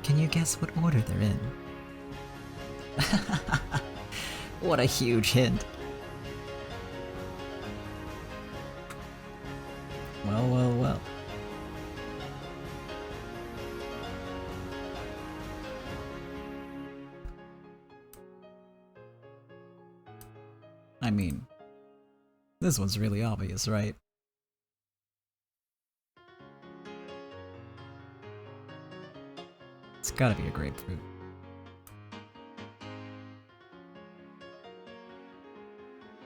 Can you guess what order they're in? What a huge hint. Well, well, well. I mean, this one's really obvious, right? It's gotta be a grapefruit.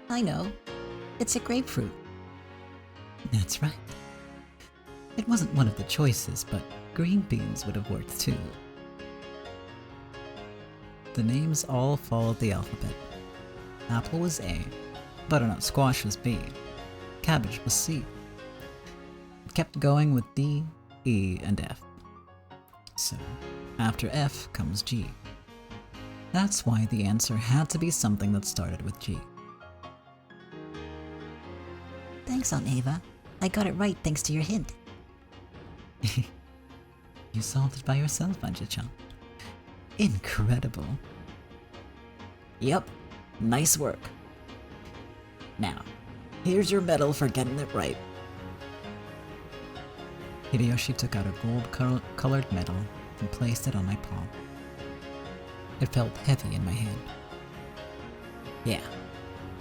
I know. It's a grapefruit. That's right. It wasn't one of the choices, but green beans would have worked too. The names all followed the alphabet. Apple was A, butternut squash was B, cabbage was C. It kept going with D, E, and F. So, after F comes G. That's why the answer had to be something that started with G. Thanks, Aunt Ava. I got it right thanks to your hint. You solved it by yourself, Anja-chan. Incredible. Yep, nice work. Now, here's your medal for getting it right. Hideyoshi took out a gold-colored medal and placed it on my palm. It felt heavy in my hand. Yeah,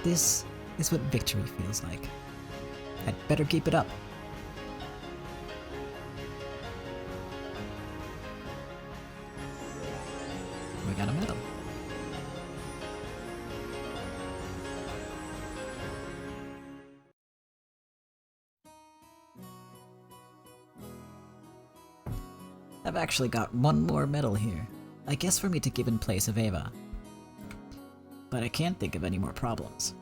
this is what victory feels like. I'd better keep it up. We got a medal. I've actually got one more medal here. I guess for me to give in place of Ava. But I can't think of any more problems.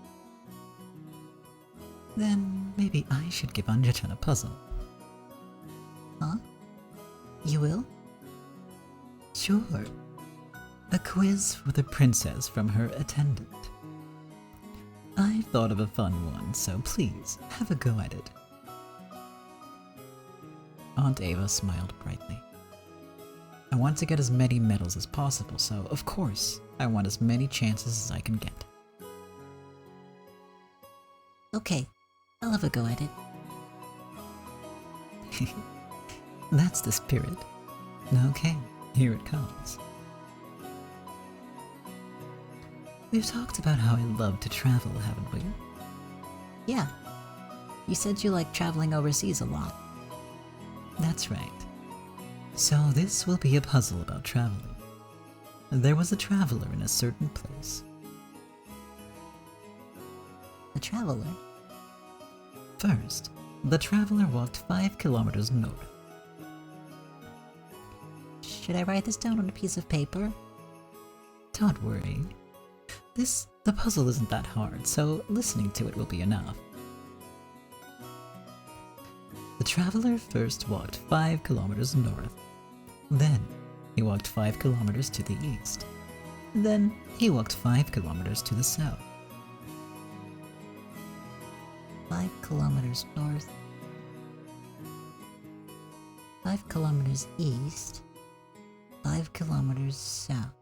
Then maybe I should give Anja-chan a puzzle. Huh? You will? Sure. A quiz for the princess from her attendant. I thought of a fun one, so please, have a go at it. Aunt Ava smiled brightly. I want to get as many medals as possible, so of course, I want as many chances as I can get. Okay, I'll have a go at it. That's the spirit. Okay, here it comes. We've talked about how I love to travel, haven't we? Yeah. You said you like traveling overseas a lot. That's right. So this will be a puzzle about traveling. There was a traveler in a certain place. A traveler? First, the traveler walked 5 kilometers north. Should I write this down on a piece of paper? Don't worry. The puzzle isn't that hard, so listening to it will be enough. The traveler first walked 5 kilometers north. Then, he walked 5 kilometers to the east. Then, he walked 5 kilometers to the south. 5 kilometers north, 5 kilometers east, 5 kilometers south.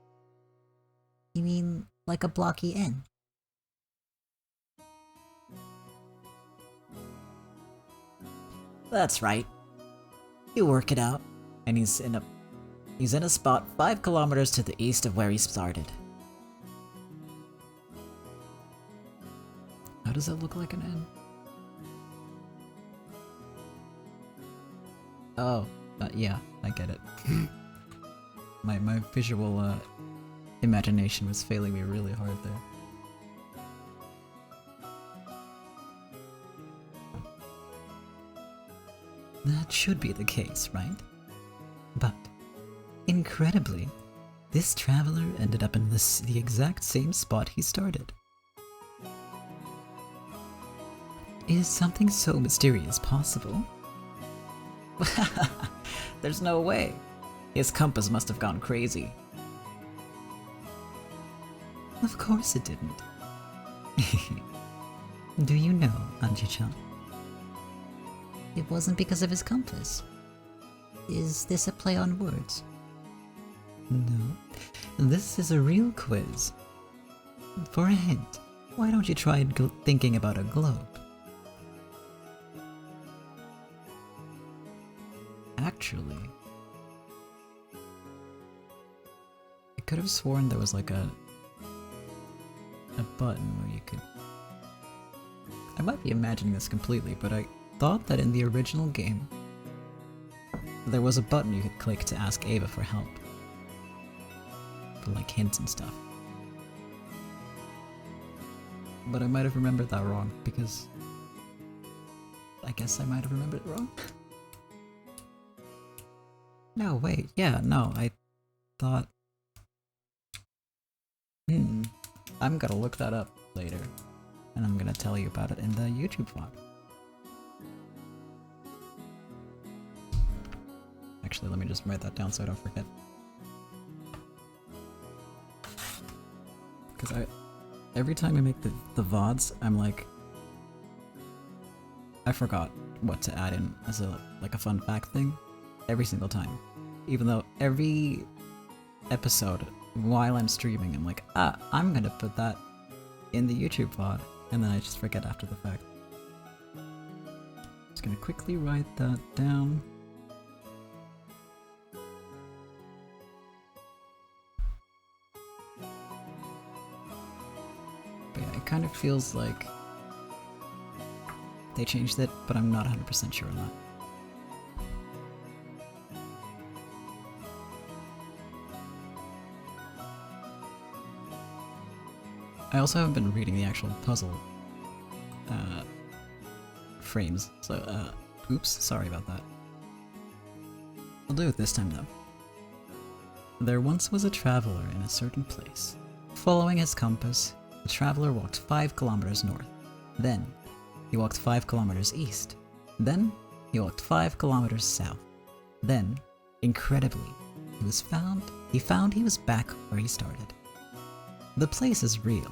You mean like a blocky N? That's right. You work it out, and he's in a spot 5 kilometers to the east of where he started. How does that look like an N? Oh, yeah, I get it. my visual imagination was failing me really hard there. That should be the case, right? But, incredibly, this traveler ended up in the exact same spot he started. Is something so mysterious possible? There's no way. His compass must have gone crazy. Of course it didn't. Do you know, Anji-chan? It wasn't because of his compass. Is this a play on words? No, this is a real quiz. For a hint, why don't you try thinking about a globe? Actually, I could have sworn there was like a button where you could... I might be imagining this completely, but I thought that in the original game, there was a button you could click to ask Ava for help. For like hints and stuff. But I might have remembered that wrong, because I guess I might have remembered it wrong. No, wait, yeah, no, I thought... I'm gonna look that up later, and I'm gonna tell you about it in the YouTube vlog. Actually, let me just write that down so I don't forget. Because every time I make the VODs, I'm like... I forgot what to add in as a fun fact thing. Every single time. Even though every episode, while I'm streaming, I'm like, I'm gonna put that in the YouTube VOD, and then I just forget after the fact. Just gonna quickly write that down. But yeah, it kind of feels like they changed it, but I'm not 100% sure on that. I also haven't been reading the actual puzzle frames, so oops, sorry about that. I'll do it this time though. There once was a traveler in a certain place. Following his compass, the traveler walked 5 kilometers north. Then, he walked 5 kilometers east. Then, he walked 5 kilometers south. Then, incredibly, he found he was back where he started. The place is real.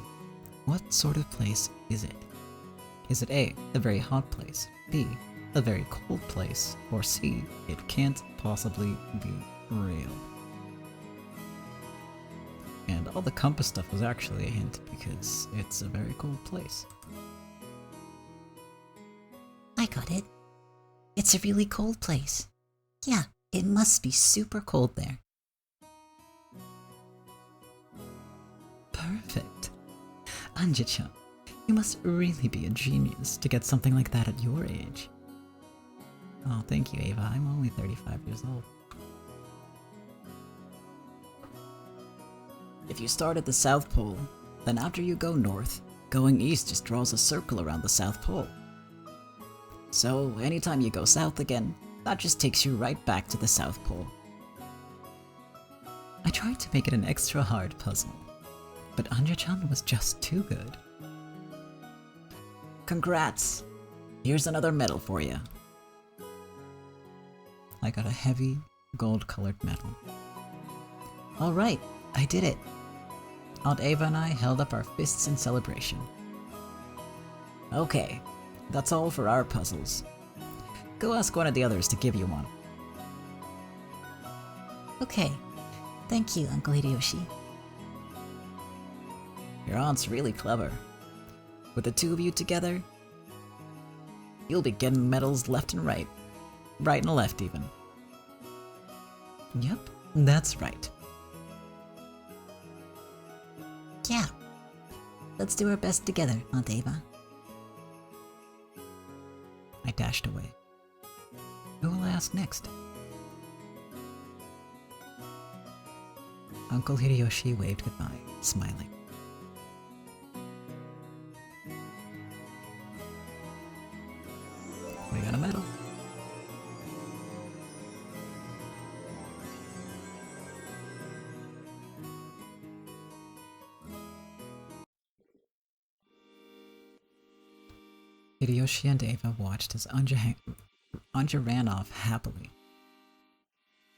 What sort of place is it? Is it A, a very hot place, B, a very cold place, or C, it can't possibly be real? And all the compass stuff was actually a hint because it's a very cold place. I got it. It's a really cold place. Yeah, it must be super cold there. Perfect. Anji-chan, you must really be a genius to get something like that at your age. Oh, thank you, Ava. I'm only 35 years old. If you start at the South Pole, then after you go north, going east just draws a circle around the South Pole. So, anytime you go south again, that just takes you right back to the South Pole. I tried to make it an extra hard puzzle. but Anja-chan was just too good. Congrats! Here's another medal for you. I got a heavy, gold-colored medal. Alright, I did it. Aunt Ava and I held up our fists in celebration. Okay, that's all for our puzzles. Go ask one of the others to give you one. Okay. Thank you, Uncle Hideyoshi. Your aunt's really clever. With the two of you together, you'll be getting medals left and right. Right and left, even. Yep, that's right. Yeah. Let's do our best together, Aunt Ava. I dashed away. Who will I ask next? Uncle Hideyoshi waved goodbye, smiling. We got a medal. Hideyoshi and Ava watched as Anja ran off happily,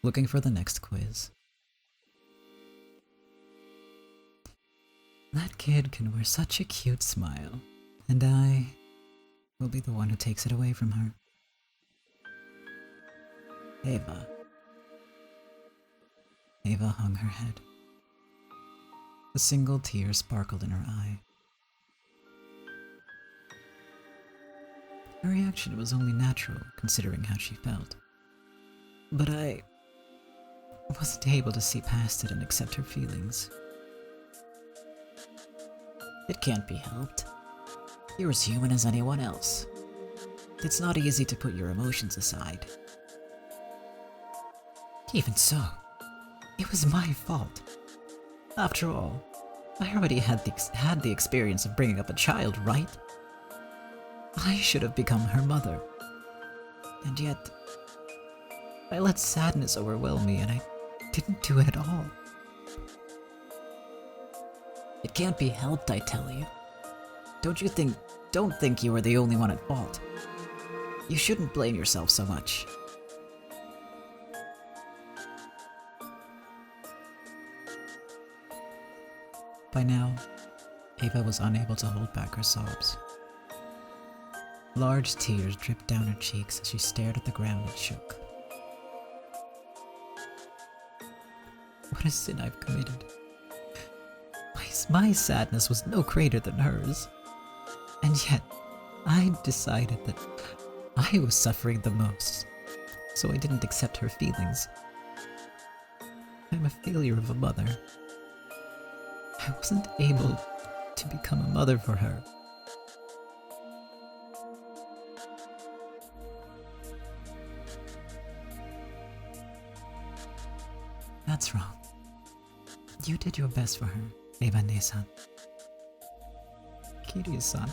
looking for the next quiz. That kid can wear such a cute smile, and I will be the one who takes it away from her. Ava. Ava hung her head. A single tear sparkled in her eye. Her reaction was only natural, considering how she felt. But I wasn't able to see past it and accept her feelings. It can't be helped. You're as human as anyone else. It's not easy to put your emotions aside. Even so, it was my fault. After all, I already had the experience of bringing up a child, right? I should have become her mother. And yet, I let sadness overwhelm me and I didn't do it at all. It can't be helped, I tell you. Don't think you were the only one at fault. You shouldn't blame yourself so much. By now, Ava was unable to hold back her sobs. Large tears dripped down her cheeks as she stared at the ground and shook. What a sin I've committed. My sadness was no greater than hers. And yet, I decided that I was suffering the most, so I didn't accept her feelings. I'm a failure of a mother. I wasn't able to become a mother for her. That's wrong. You did your best for her, Eva-ne-san. Kiryu-san.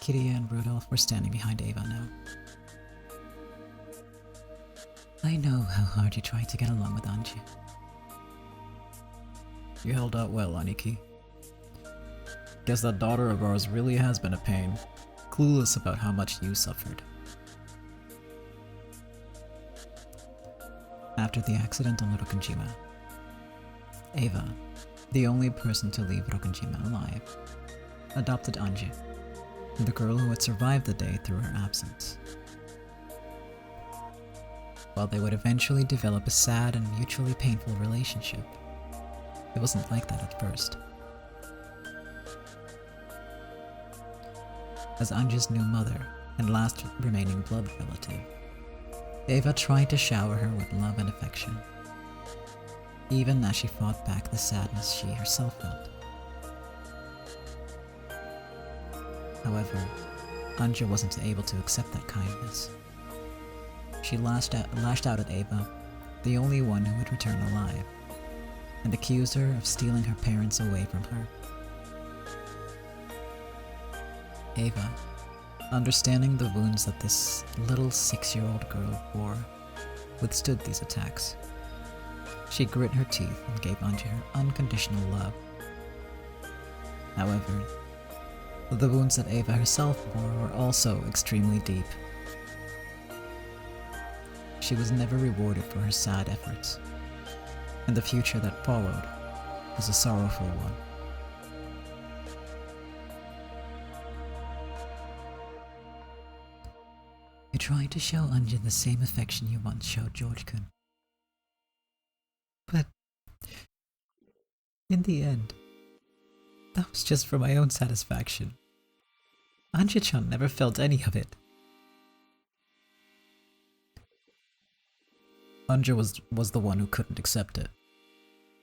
Kiria and Rudolph were standing behind Ava now. I know how hard you tried to get along with Anji. You held out well, Aniki. Guess that daughter of ours really has been a pain, clueless about how much you suffered. After the accident on Rokkenjima, Ava, the only person to leave Rokkenjima alive, adopted Anji, the girl who had survived the day through her absence. While they would eventually develop a sad and mutually painful relationship, it wasn't like that at first. As Anji's new mother and last remaining blood relative, Ava tried to shower her with love and affection, even as she fought back the sadness she herself felt. However, Anja wasn't able to accept that kindness. She lashed out at Ava, the only one who would return alive, and accused her of stealing her parents away from her. Ava, Understanding the wounds that this little 6-year-old girl bore withstood these attacks. She grit her teeth and gave Anja her unconditional love. However, the wounds that Eva herself bore were also extremely deep. She was never rewarded for her sad efforts, and the future that followed was a sorrowful one. You're trying to show Anja the same affection you once showed George-kun. But in the end, that was just for my own satisfaction. Anja-chan never felt any of it. Anja was the one who couldn't accept it.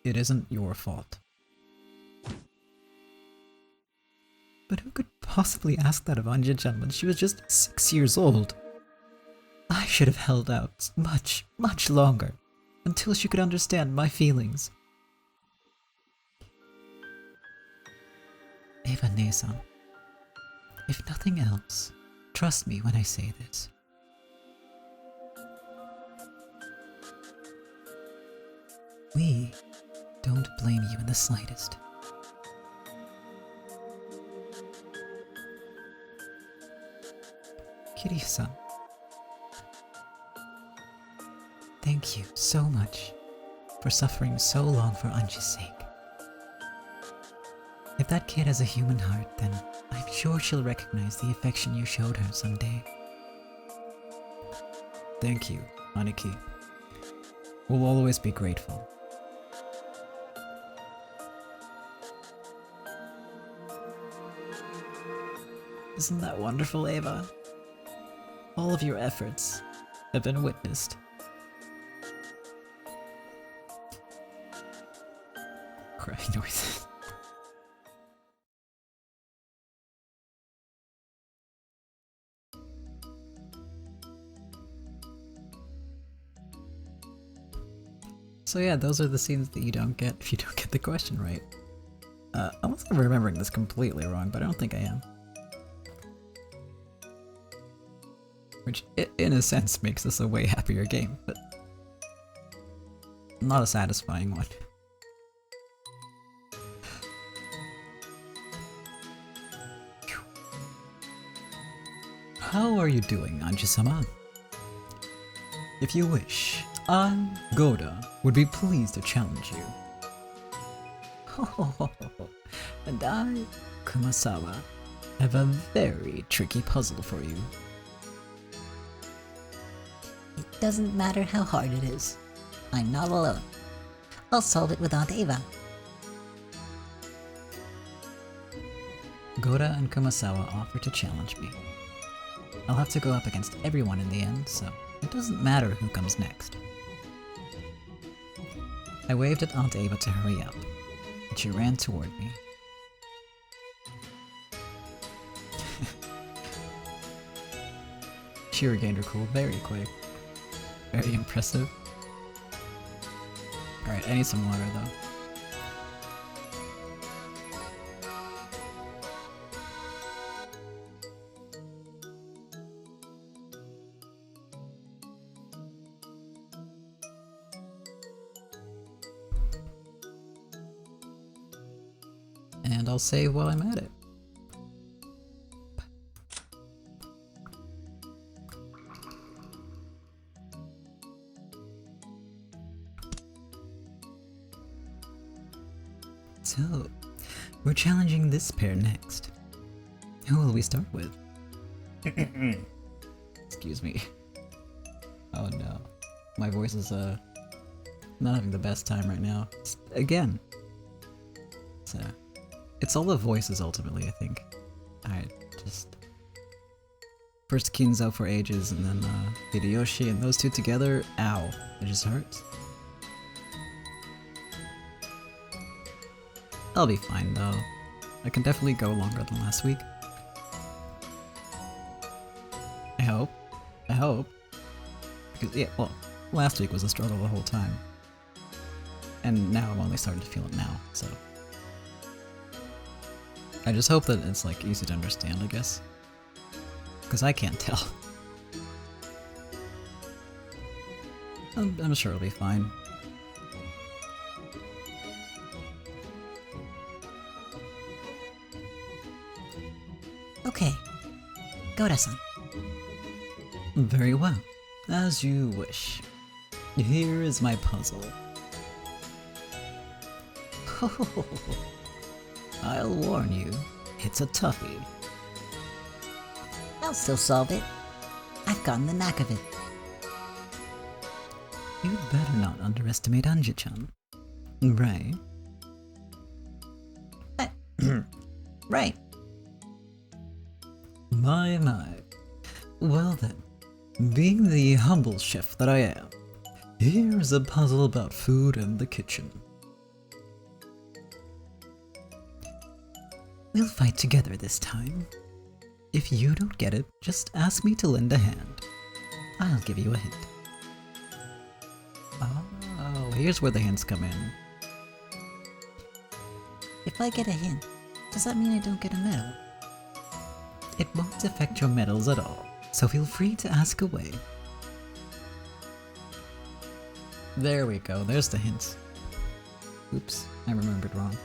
It isn't your fault. But who could possibly ask that of Anja-chan when she was just 6 years old? I should have held out much, much longer, until she could understand my feelings. Eva Nesan, if nothing else, trust me when I say this. We don't blame you in the slightest. Kiryu-san, thank you so much for suffering so long for Anja's sake. If that kid has a human heart, then I'm sure she'll recognize the affection you showed her someday. thank you, Aniki. We'll always be grateful. Isn't that wonderful, Eva? All of your efforts have been witnessed. Crying noises. So yeah, those are the scenes that you don't get if you don't get the question right. Unless I'm remembering this completely wrong, but I don't think I am. Which, in a sense, makes this a way happier game, but not a satisfying one. How are you doing, Anja-sama? If you wish, I, Goda, would be pleased to challenge you. And I, Kumasawa, have a very tricky puzzle for you. It doesn't matter how hard it is. I'm not alone. I'll solve it with Aunt Eva. Goda and Kumasawa offer to challenge me. I'll have to go up against everyone in the end, so it doesn't matter who comes next. I waved at Aunt Eva to hurry up, and she ran toward me. She regained her cool very quick. Very impressive. Alright, I need some water though. And I'll save while I'm at it. So, we're challenging this pair next. Who will we start with? Excuse me. Oh no. My voice is not having the best time right now. Again. It's all the voices ultimately, I think. Alright, just... First Kinzo for ages, and then Hideyoshi, and those two together, ow. It just hurts. I'll be fine though. I can definitely go longer than last week. I hope. I hope. Because, yeah, well, last week was a struggle the whole time. And now I'm only starting to feel it now, so... I just hope that it's, like, easy to understand, I guess. because I can't tell. I'm sure it'll be fine. Okay. Goda-san. Very well. As you wish. Here is my puzzle. I'll warn you, it's a toughie. I'll still solve it. I've gotten the knack of it. You'd better not underestimate Anja-chan. Right? Right. My. Well then, being the humble chef that I am, here's a puzzle about food and the kitchen. We'll fight together this time. If you don't get it, just ask me to lend a hand. I'll give you a hint. Oh, here's where the hints come in. If I get a hint, does that mean I don't get a medal? It won't affect your medals at all, so feel free to ask away. There we go, there's the hints. Oops, I remembered wrong.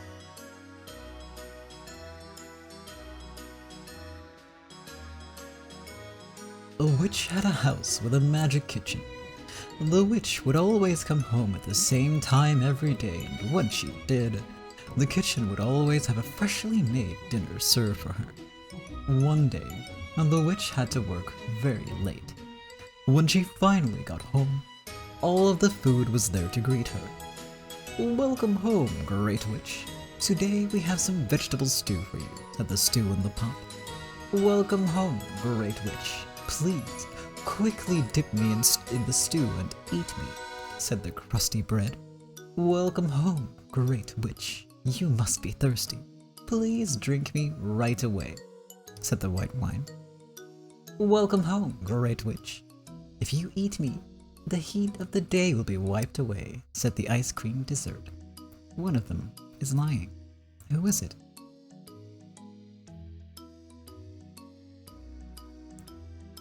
A witch had a house with a magic kitchen. The witch would always come home at the same time every day, and when she did, the kitchen would always have a freshly made dinner served for her. One day, the witch had to work very late. When she finally got home, all of the food was there to greet her. Welcome home, great witch. Today we have some vegetable stew for you, said the stew in the pot. Welcome home, great witch. Please, quickly dip me in the stew and eat me, said the crusty bread. Welcome home, great witch. You must be thirsty. Please drink me right away, said the white wine. Welcome home, great witch. If you eat me, the heat of the day will be wiped away, said the ice cream dessert. One of them is lying. Who is it?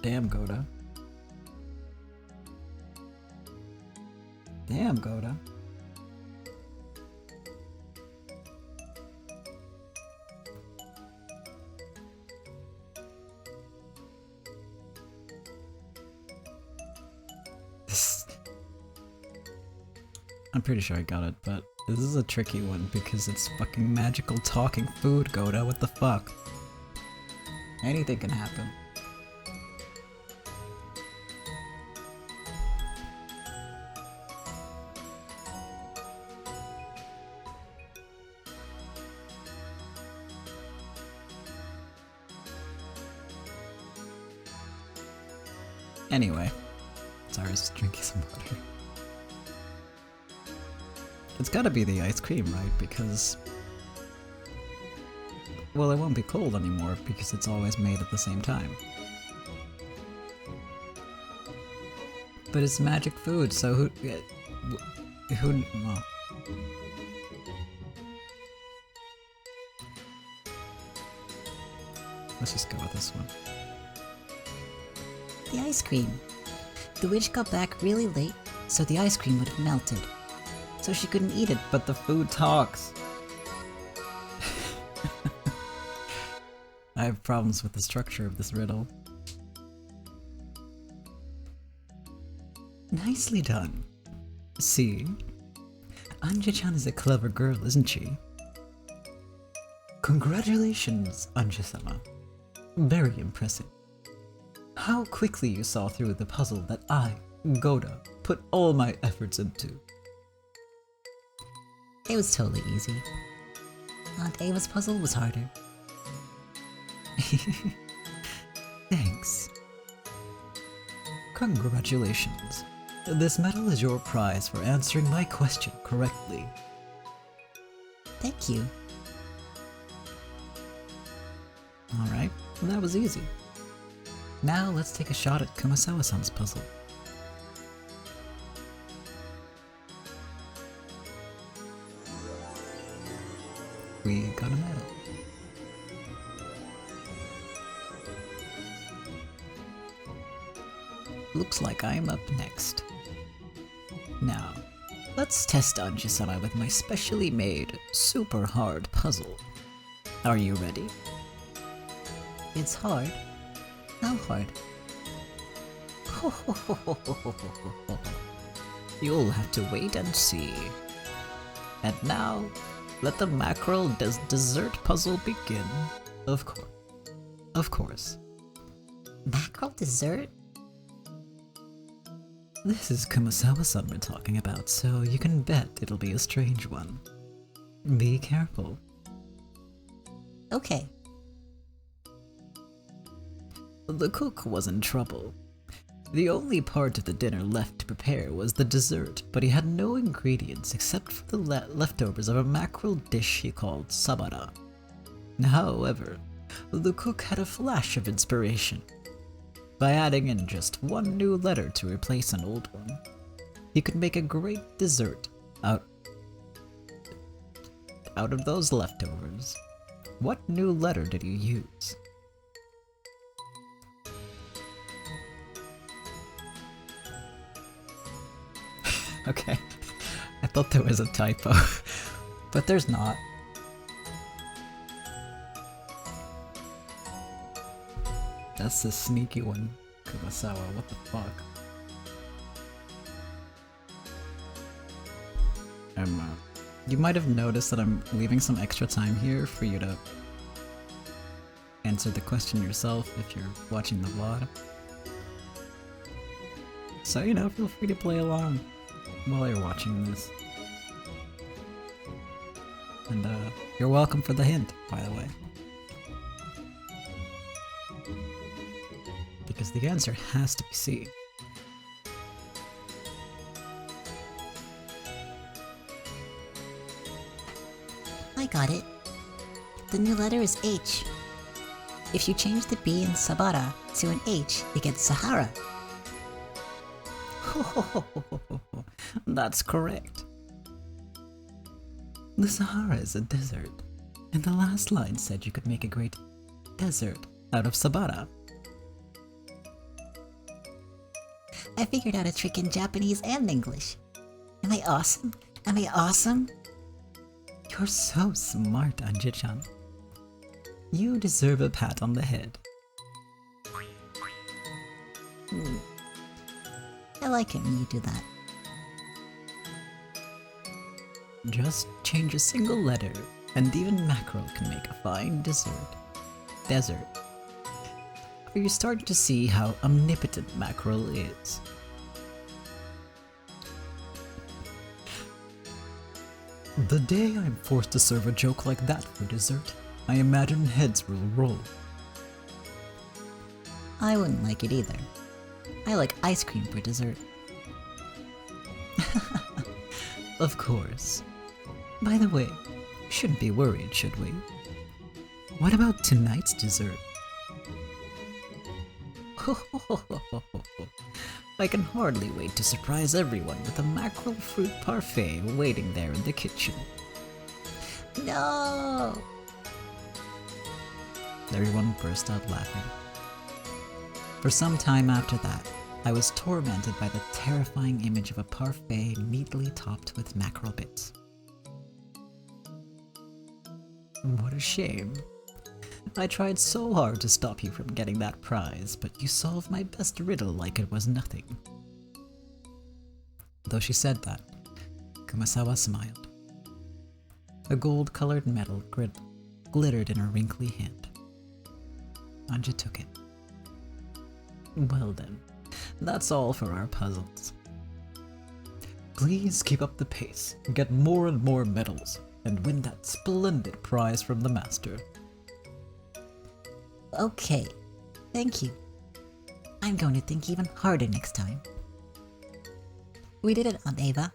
Damn, Goda. Damn, Goda. I'm pretty sure I got it, but this is a tricky one because it's fucking magical talking food, Goda. What the fuck? Anything can happen. Anyway, sorry, I was just drinking some water. It's gotta be the ice cream, right? Because, well, it won't be cold anymore because it's always made at the same time. But it's magic food, so who, well. Let's just go with this one. The ice cream. The witch got back really late, so the ice cream would have melted. So she couldn't eat it. But the food talks. I have problems with the structure of this riddle. Nicely done. See? Anja-chan is a clever girl, isn't she? Congratulations, Anja-sama. Very impressive. How quickly you saw through the puzzle that I, Goda, put all my efforts into. It was totally easy. Aunt Ava's puzzle was harder. Thanks. Congratulations. This medal is your prize for answering my question correctly. Thank you. Alright, that was easy. Now let's take a shot at Kumasawa-san's puzzle. We got a medal. Looks like I'm up next. Now, let's test Anji-sama with my specially made, super hard puzzle. Are you ready? It's hard. How hard? You'll have to wait and see. And now, let the mackerel dessert puzzle begin. Of course. Of course. Mackerel dessert? This is Kumasawa-san we're talking about, so you can bet it'll be a strange one. Be careful. Okay. The cook was in trouble. The only part of the dinner left to prepare was the dessert, but he had no ingredients except for the leftovers of a mackerel dish he called sabara. However, the cook had a flash of inspiration. By adding in just one new letter to replace an old one, he could make a great dessert out of those leftovers. What new letter did you use? Okay, I thought there was a typo, but there's not. That's the sneaky one, Kumasawa, what the fuck? You might have noticed that I'm leaving some extra time here for you to answer the question yourself if you're watching the vlog. So, you know, feel free to play along while you're watching this. And you're welcome for the hint, by the way. Because the answer has to be C. I got it. The new letter is H. If you change the B in Sabara to an H, you get Sahara. That's correct. The Sahara is a desert, and the last line said you could make a great desert out of Sabara. I figured out a trick in Japanese and English. Am I awesome? Am I awesome? You're so smart, Anji-chan. You deserve a pat on the head. I like it when you do that. Just change a single letter, and even mackerel can make a fine dessert. Desert. Are you starting to see how omnipotent mackerel is? The day I'm forced to serve a joke like that for dessert, I imagine heads will roll. I wouldn't like it either. I like ice cream for dessert. Of course. By the way, shouldn't be worried, should we? What about tonight's dessert? I can hardly wait to surprise everyone with a mackerel fruit parfait waiting there in the kitchen. No! Everyone burst out laughing. For some time after that, I was tormented by the terrifying image of a parfait neatly topped with mackerel bits. What a shame. I tried so hard to stop you from getting that prize, but you solved my best riddle like it was nothing. Though she said that, Kumasawa smiled. A gold-colored medal glittered in her wrinkly hand. Anji took it. Well then, that's all for our puzzles. Please keep up the pace, get more and more medals, and win that splendid prize from the master. Okay, thank you. I'm going to think even harder next time. We did it, Aunt Ava.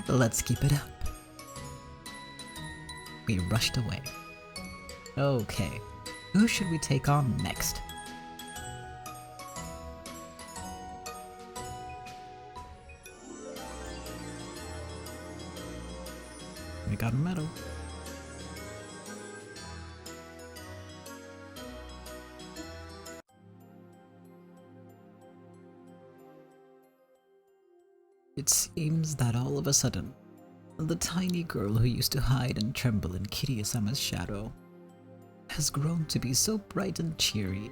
Let's keep it up. We rushed away. Okay, who should we take on next? We got a medal. It seems that all of a sudden, the tiny girl who used to hide and tremble in Kiryu-sama's shadow has grown to be so bright and cheery.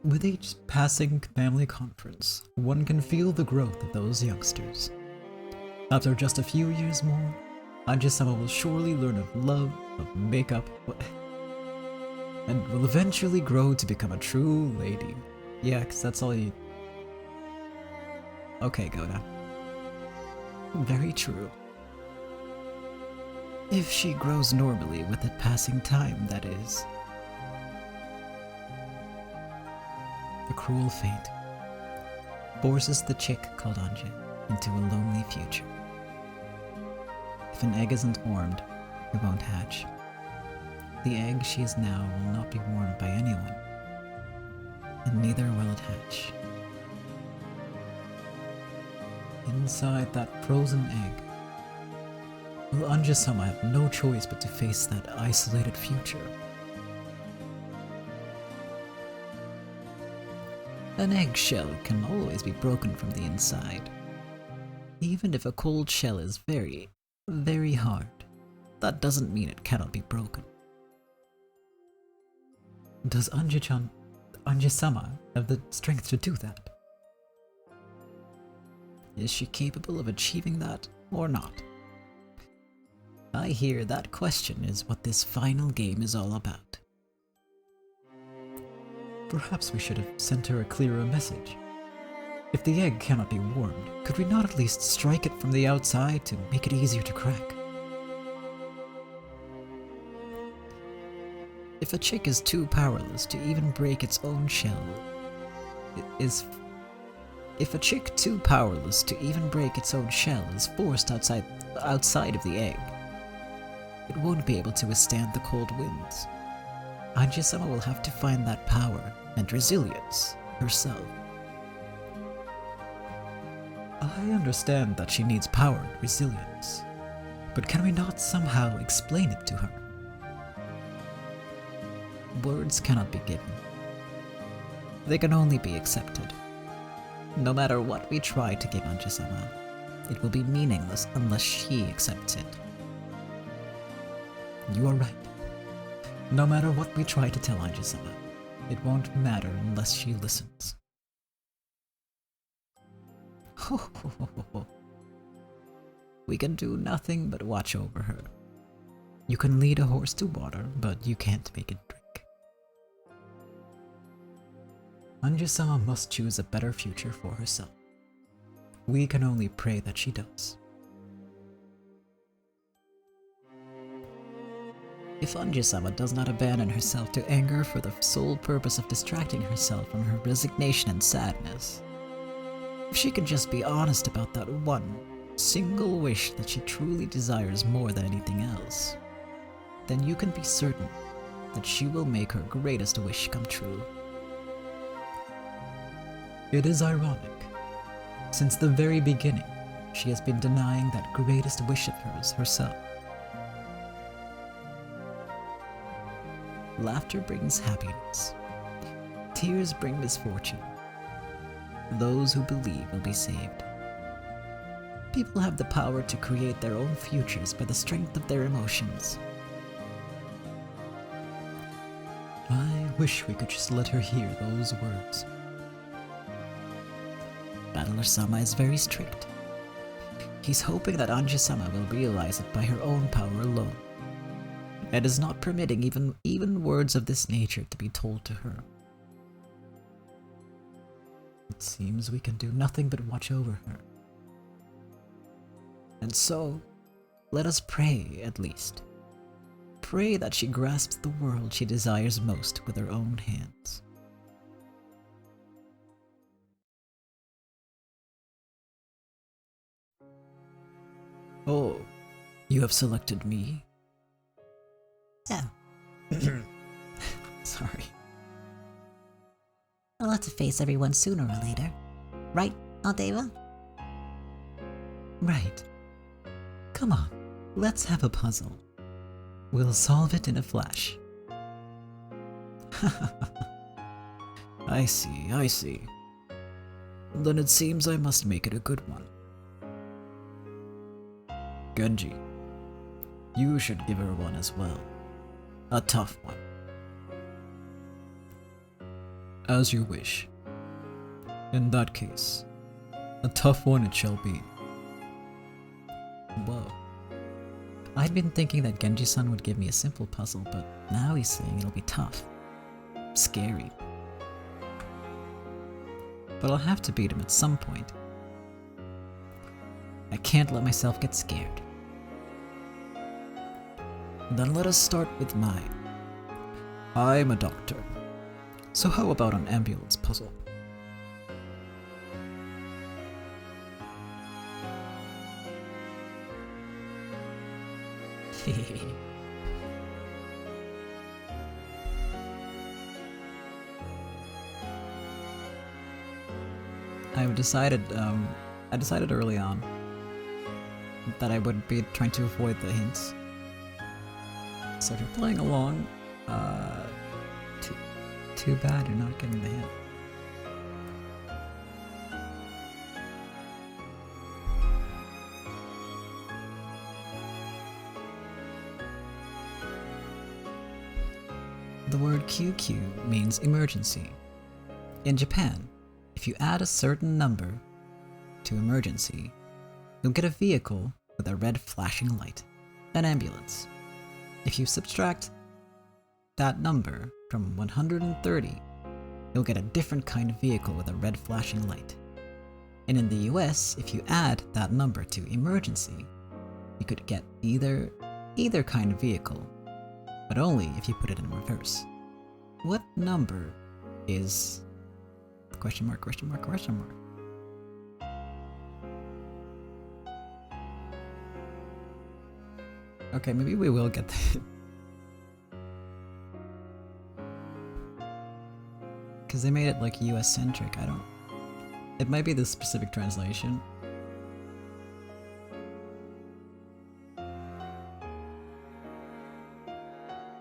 With each passing family conference, one can feel the growth of those youngsters. After just a few years more, Anji-sama will surely learn of love, of makeup, and will eventually grow to become a true lady. Yeah, 'cause that's all you... Okay, Goda. Very true. If she grows normally with it passing time, that is. The cruel fate forces the chick called Anji into a lonely future. If an egg isn't warmed, it won't hatch. The egg she is now will not be warmed by anyone, and neither will it hatch. Inside that frozen egg, will Anji-sama have no choice but to face that isolated future? An eggshell can always be broken from the inside. Even if a cold shell is very, very hard, that doesn't mean it cannot be broken. Does Anji-sama have the strength to do that? Is she capable of achieving that or not? I hear that question is what this final game is all about. Perhaps we should have sent her a clearer message. If the egg cannot be warmed, could we not at least strike it from the outside to make it easier to crack? If a chick is too powerless to even break its own shell, If a chick too powerless to even break its own shell is forced outside of the egg, it won't be able to withstand the cold winds. Anji-sama will have to find that power and resilience herself. I understand that she needs power and resilience, but can we not somehow explain it to her? Words cannot be given. They can only be accepted. No matter what we try to give Anji-sama, it will be meaningless unless she accepts it. You are right. No matter what we try to tell Anji-sama, it won't matter unless she listens. We can do nothing but watch over her. You can lead a horse to water, but you can't make it drink. Anji-sama must choose a better future for herself. We can only pray that she does. If Anji-sama does not abandon herself to anger for the sole purpose of distracting herself from her resignation and sadness, if she can just be honest about that one single wish that she truly desires more than anything else, then you can be certain that she will make her greatest wish come true. It is ironic. Since the very beginning, she has been denying that greatest wish of hers herself. Laughter brings happiness. Tears bring misfortune. Those who believe will be saved. People have the power to create their own futures by the strength of their emotions. I wish we could just let her hear those words. Battler-sama is very strict. He's hoping that Anji-sama will realize it by her own power alone, and is not permitting even words of this nature to be told to her. It seems we can do nothing but watch over her. And so, let us pray, at least. Pray that she grasps the world she desires most with her own hands. Oh, you have selected me? Yeah, Sorry. I'll have to face everyone sooner or later. Right, Aldeva? Right. Come on, let's have a puzzle. We'll solve it in a flash. I see. Then it seems I must make it a good one. Genji, you should give her one as well. A tough one. As you wish. In that case, a tough one it shall be. Whoa. I'd been thinking that Genji-san would give me a simple puzzle, but now he's saying it'll be tough. Scary. But I'll have to beat him at some point. I can't let myself get scared. Then let us start with mine. I'm a doctor. So how about an ambulance puzzle? I decided early on that I would be trying to avoid the hints. So if you're playing along, too bad you're not getting the hint. The word QQ means emergency. In Japan, if you add a certain number to emergency, you'll get a vehicle with a red flashing light, an ambulance. If you subtract that number from 130, you'll get a different kind of vehicle with a red flashing light. And in the US, if you add that number to emergency, you could get either kind of vehicle, but only if you put it in reverse. What number is... question mark, question mark, question mark. Okay, maybe we will get that. Because they made it like US-centric, I don't... It might be the specific translation.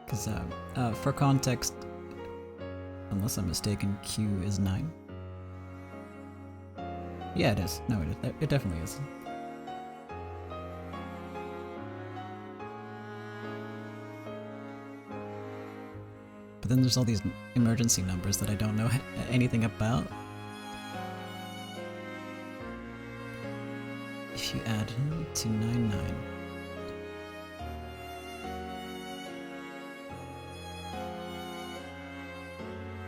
Because, for context, unless I'm mistaken, Q is 9. Yeah, it is. No, it definitely is. But then there's all these emergency numbers that I don't know anything about. If you add 299.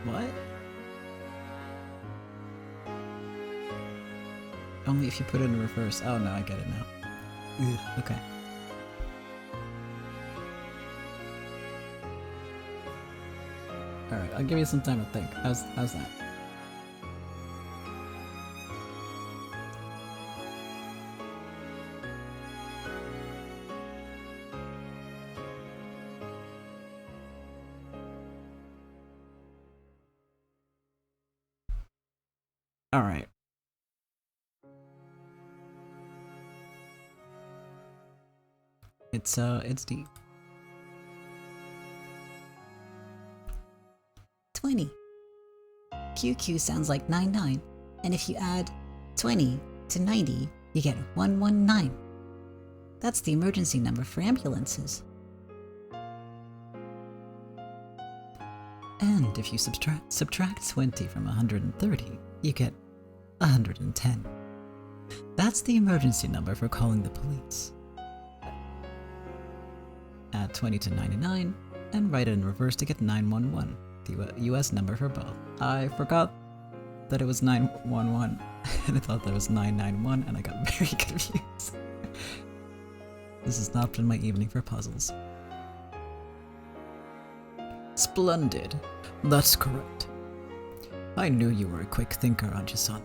What? Only if you put it in reverse. Oh no, I get it now. Ugh, okay. Alright, I'll give you some time to think. How's that? Alright. It's deep. 20. QQ sounds like 99, and if you add 20 to 90, you get 119. That's the emergency number for ambulances. And if you subtract 20 from 130, you get 110. That's the emergency number for calling the police. Add 20 to 99, and write it in reverse to get 911, the US number for both. I forgot that it was 911, and I thought that it was 991, and I got very confused. This has not been my evening for puzzles. Splendid. That's correct. I knew you were a quick thinker, Anji-san.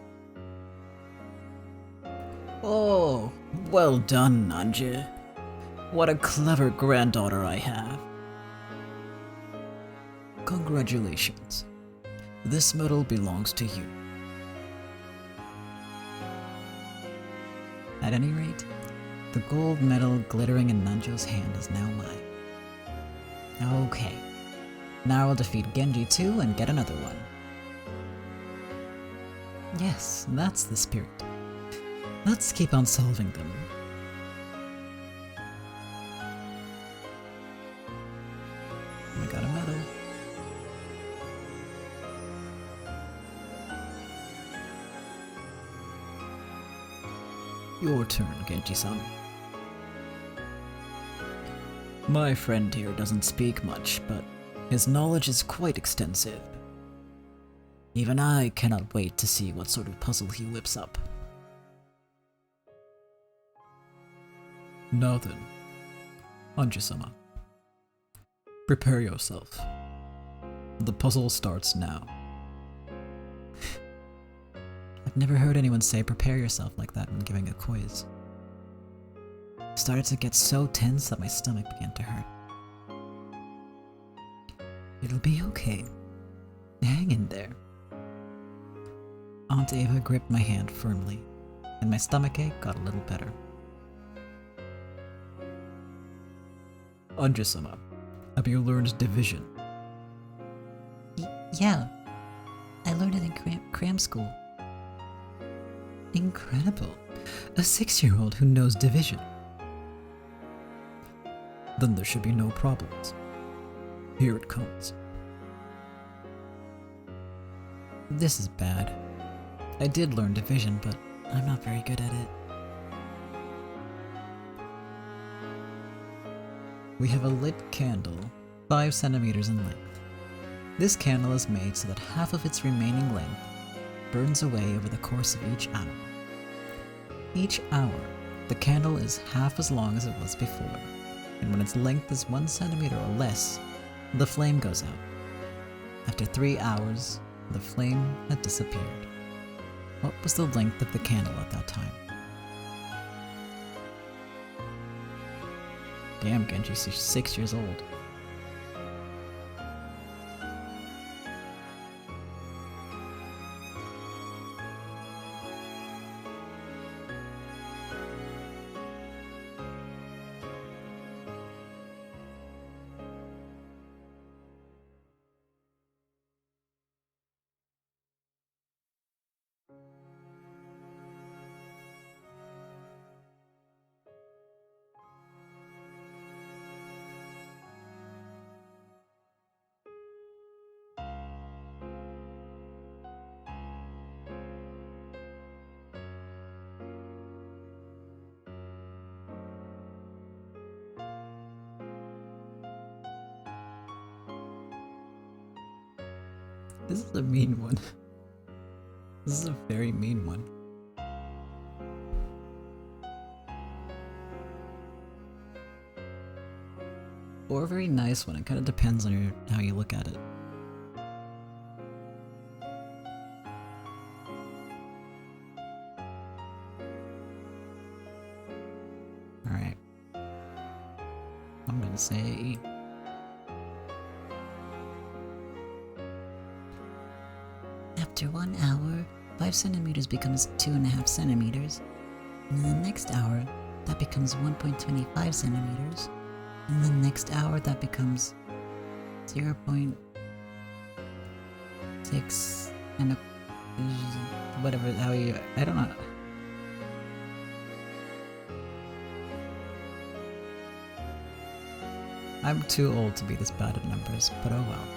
Oh, well done, Anji. What a clever granddaughter I have. Congratulations. This medal belongs to you. At any rate, the gold medal glittering in Nanjo's hand is now mine. Okay, now I'll defeat Genji too and get another one. Yes, that's the spirit. Let's keep on solving them. We got a medal. Your turn, Genji-san. My friend here doesn't speak much, but his knowledge is quite extensive. Even I cannot wait to see what sort of puzzle he whips up. Now then, Anji-sama, prepare yourself. The puzzle starts now. I've never heard anyone say prepare yourself like that when giving a quiz. I started to get so tense that my stomach began to hurt. It'll be okay. Hang in there. Aunt Ava gripped my hand firmly, and my stomachache got a little better. Anji-sama, have you learned division? Yeah. I learned it in cram school. Incredible. A 6-year-old who knows division. Then there should be no problems. Here it comes. This is bad. I did learn division, but I'm not very good at it. We have a lit candle, 5 centimeters in length. This candle is made so that half of its remaining length burns away over the course of each hour. Each hour, the candle is half as long as it was before, and when its length is 1 centimeter or less, the flame goes out. After 3 hours, the flame had disappeared. What was the length of the candle at that time? Damn, Genji, she's 6 years old. This is a mean one. This is a very mean one. Or a very nice one. It kind of depends on how you look at it. Alright. I'm gonna say... After 1 hour, 5 centimeters becomes 2.5 centimeters. And in the next hour, that becomes 1.25 centimeters. And the next hour, that becomes 0.6 and a... whatever, how you... I don't know. I'm too old to be this bad at numbers, but oh well.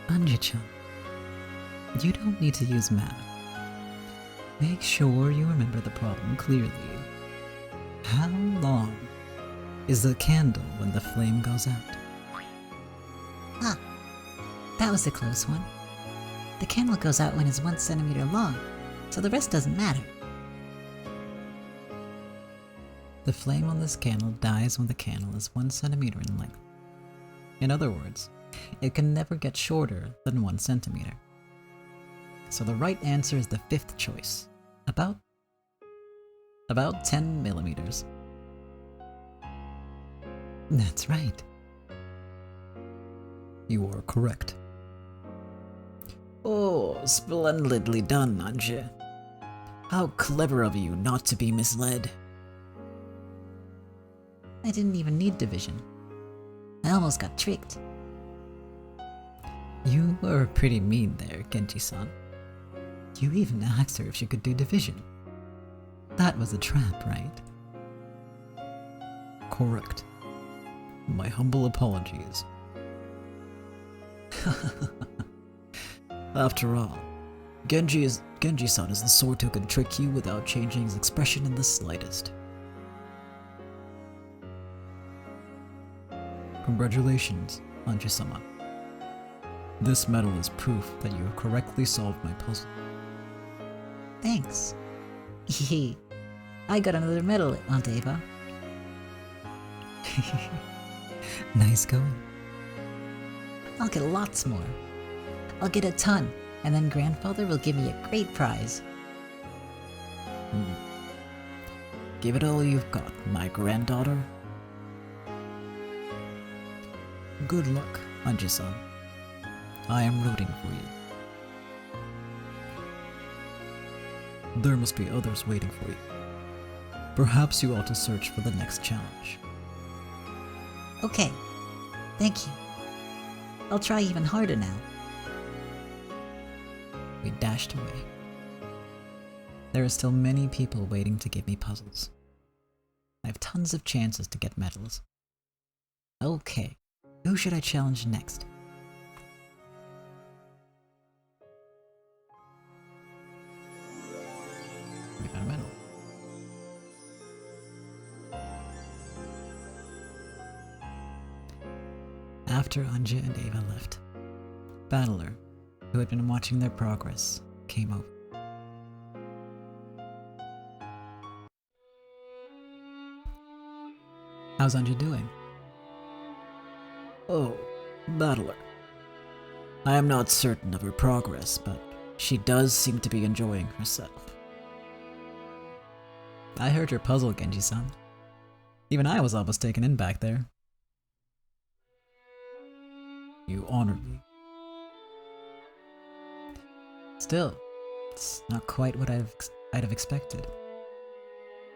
Anji-chan, you don't need to use math. Make sure you remember the problem clearly. How long is the candle when the flame goes out? Ah, that was a close one. The candle goes out when it's 1 centimeter long, so the rest doesn't matter. The flame on this candle dies when the candle is 1 centimeter in length. In other words, it can never get shorter than 1 centimeter. So the right answer is the 5th choice. About 10 millimeters. That's right. You are correct. Oh, splendidly done, Anje. How clever of you not to be misled. I didn't even need division. I almost got tricked. You were pretty mean there, Genji-san. You even asked her if she could do division. That was a trap, right? Correct. My humble apologies. After all, Genji-san is the sort who can trick you without changing his expression in the slightest. Congratulations, Anji-sama. This medal is proof that you have correctly solved my puzzle. Thanks. Hehe. I got another medal, Aunt Ava. Nice going. I'll get lots more. I'll get a ton, and then Grandfather will give me a great prize. Give it all you've got, my granddaughter. Good luck, Anji-san. I am rooting for you. There must be others waiting for you. Perhaps you ought to search for the next challenge. Okay. Thank you. I'll try even harder now. We dashed away. There are still many people waiting to give me puzzles. I have tons of chances to get medals. Okay, who should I challenge next? We got a medal. After Anja and Ava left, Battler, who had been watching their progress, came over. How's Anja doing? Oh, Battler. I am not certain of her progress, but she does seem to be enjoying herself. I heard your puzzle, Genji-san. Even I was almost taken in back there. You honor me. Still, it's not quite what I'd have expected.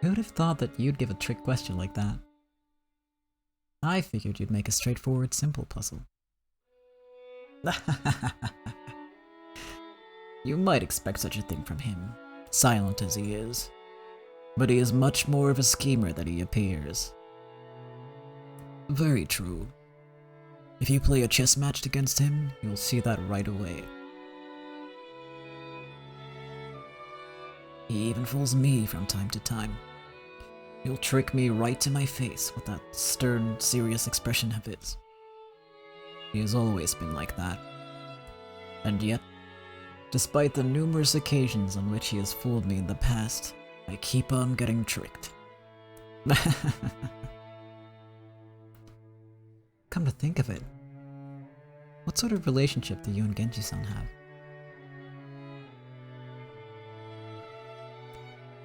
Who would have thought that you'd give a trick question like that? I figured you'd make a straightforward, simple puzzle. You might expect such a thing from him, silent as he is. But he is much more of a schemer than he appears. Very true. If you play a chess match against him, you'll see that right away. He even fools me from time to time. He'll trick me right to my face with that stern, serious expression of his. He has always been like that. And yet, despite the numerous occasions on which he has fooled me in the past, I keep on getting tricked. Come to think of it, what sort of relationship do you and Genji-san have?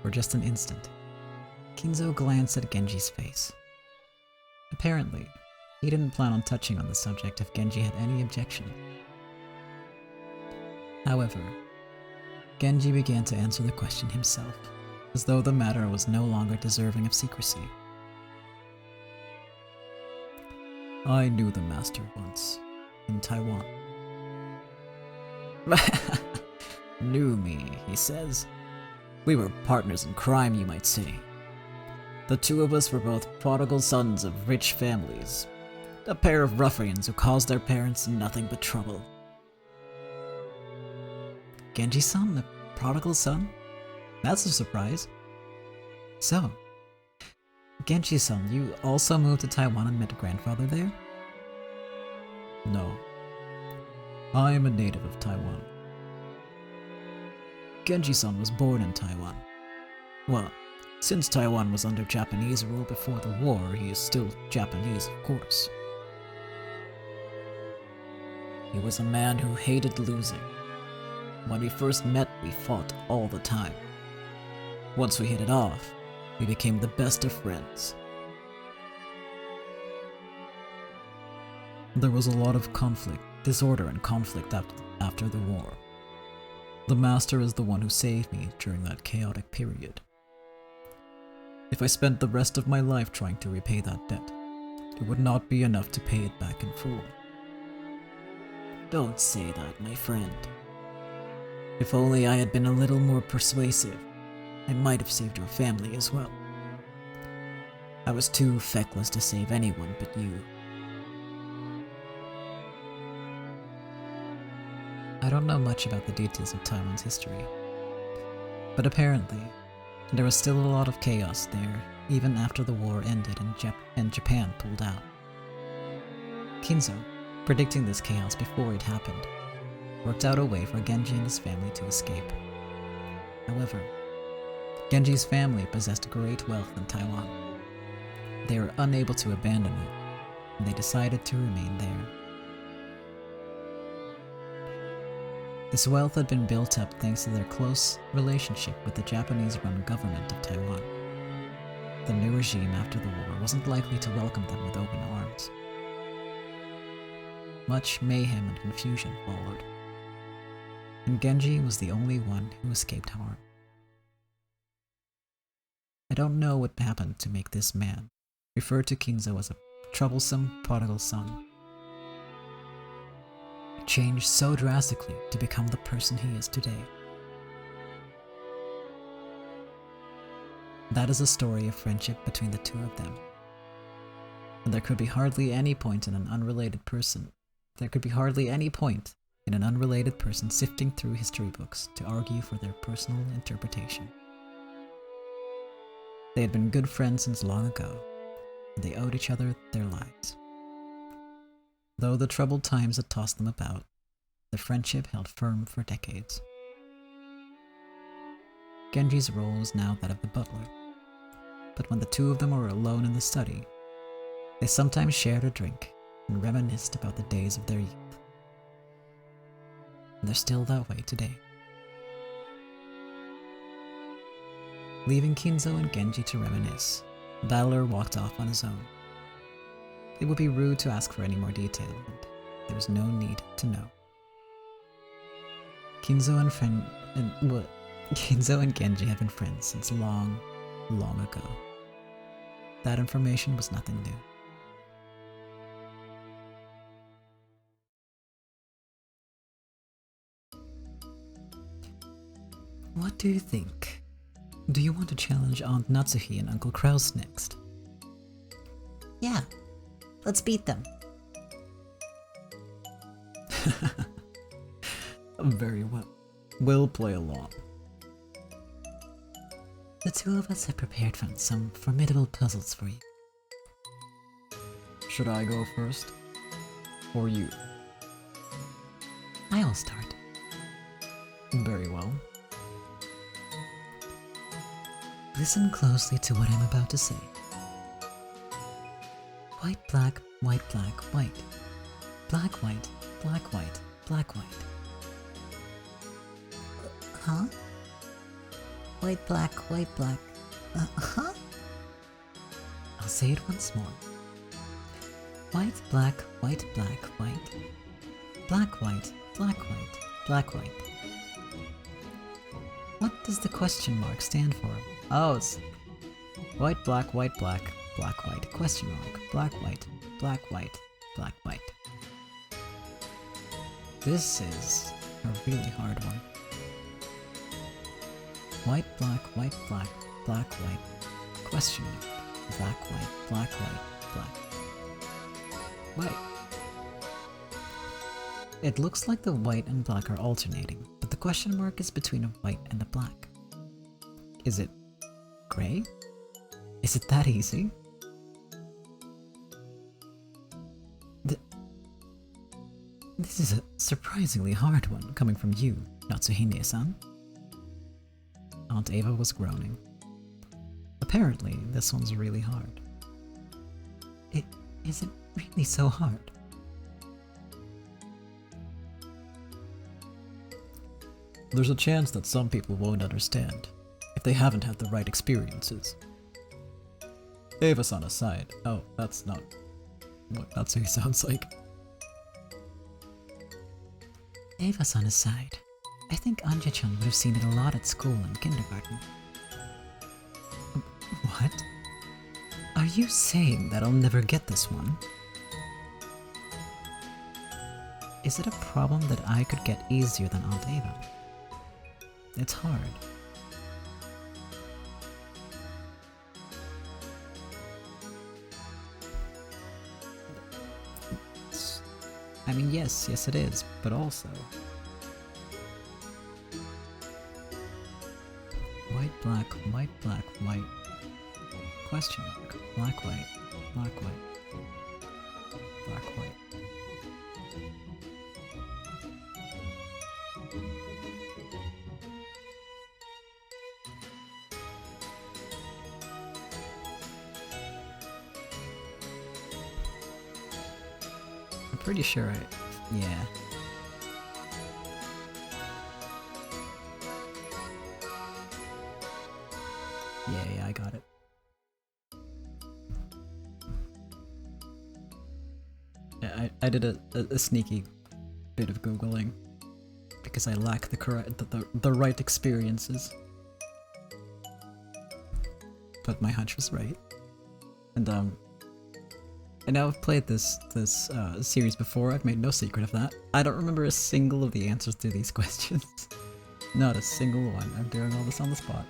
For just an instant, Kinzo glanced at Genji's face. Apparently, he didn't plan on touching on the subject if Genji had any objection. However, Genji began to answer the question himself, as though the matter was no longer deserving of secrecy. I knew the master once, in Taiwan. Knew me, he says. We were partners in crime, you might say. The two of us were both prodigal sons of rich families, a pair of ruffians who caused their parents nothing but trouble. Genji-san, the prodigal son? That's a surprise. So, Genji-san, you also moved to Taiwan and met a grandfather there? No. I am a native of Taiwan. Genji-san was born in Taiwan. Well, since Taiwan was under Japanese rule before the war, he is still Japanese, of course. He was a man who hated losing. When we first met, we fought all the time. Once we hit it off, we became the best of friends. There was a lot of conflict, disorder and conflict after the war. The master is the one who saved me during that chaotic period. If I spent the rest of my life trying to repay that debt, it would not be enough to pay it back in full. Don't say that, my friend. If only I had been a little more persuasive, I might have saved your family as well. I was too feckless to save anyone but you. I don't know much about the details of Taiwan's history, but apparently, there was still a lot of chaos there, even after the war ended and Japan pulled out. Kinzo, predicting this chaos before it happened, worked out a way for Genji and his family to escape. However, Genji's family possessed great wealth in Taiwan. They were unable to abandon it, and they decided to remain there. This wealth had been built up thanks to their close relationship with the Japanese-run government of Taiwan. The new regime after the war wasn't likely to welcome them with open arms. Much mayhem and confusion followed, and Genji was the only one who escaped harm. I don't know what happened to make this man refer to Kinzo as a troublesome prodigal son. He changed so drastically to become the person he is today. That is a story of friendship between the two of them. And there could be hardly any point in an unrelated person sifting through history books to argue for their personal interpretation. They had been good friends since long ago, and they owed each other their lives. Though the troubled times had tossed them about, the friendship held firm for decades. Genji's role was now that of the butler, but when the two of them were alone in the study, they sometimes shared a drink and reminisced about the days of their youth. And they're still that way today. Leaving Kinzo and Genji to reminisce, the battler walked off on his own. It would be rude to ask for any more detail, and there was no need to know. Kinzo and Genji had been friends since long, long ago. That information was nothing new. What do you think? Do you want to challenge Aunt Natsuhi and Uncle Kraus next? Yeah, let's beat them. Very well. We'll play along. The two of us have prepared some formidable puzzles for you. Should I go first? Or you? I will start. Very well. Listen closely to what I'm about to say. White, black, white, black, white. Black, white, black, white, black, white. Huh? White, black, white, black. Huh? I'll say it once more. White, black, white, black, white. Black, white, black, white, black, white. What does the question mark stand for? Oh, it's white, black, white, black, black, white, question mark, black, white, black, white, black, white. This is a really hard one. White, black, white, black, black, white, question mark, black, white, black, white, black, white. It looks like the white and black are alternating, but the question mark is between a white and a black. Is it gray? Is it that easy? This is a surprisingly hard one coming from you, Natsuhine-san. Aunt Ava was groaning. Apparently, this one's really hard. Is it really so hard? There's a chance that some people won't understand if they haven't had the right experiences. Ava-san aside. Oh, that's not what Natsuhi sounds like. Ava-san aside, I think Anja-chan would have seen it a lot at school and kindergarten. What? Are you saying that I'll never get this one? Is it a problem that I could get easier than Aunt Ava? It's hard. I mean, yes it is, but also... White, black, white. Question mark. Black, white, black, white. Black, white. I'm pretty sure yeah. Yeah, I got it. Yeah, I did a sneaky bit of Googling because I lack the right experiences. But my hunch was right. And I know I've played this series before. I've made no secret of that. I don't remember a single of the answers to these questions. Not a single one. I'm doing all this on the spot.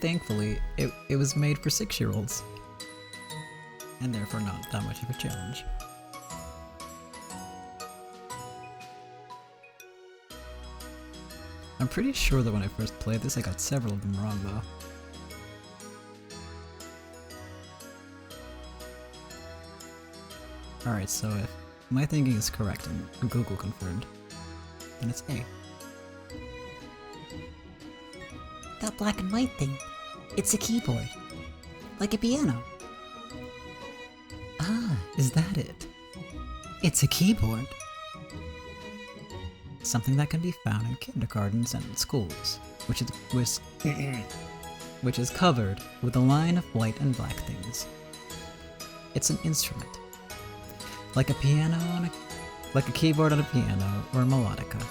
Thankfully, it was made for 6-year-olds. And therefore not that much of a challenge. I'm pretty sure that when I first played this, I got several of them wrong though. Alright, so if my thinking is correct and Google confirmed, then it's A. That black and white thing. It's a keyboard. Like a piano. Ah, is that it? It's a keyboard. Something that can be found in kindergartens and schools, which is covered with a line of white and black things. It's an instrument. Like a piano like a keyboard on a piano or a melodica.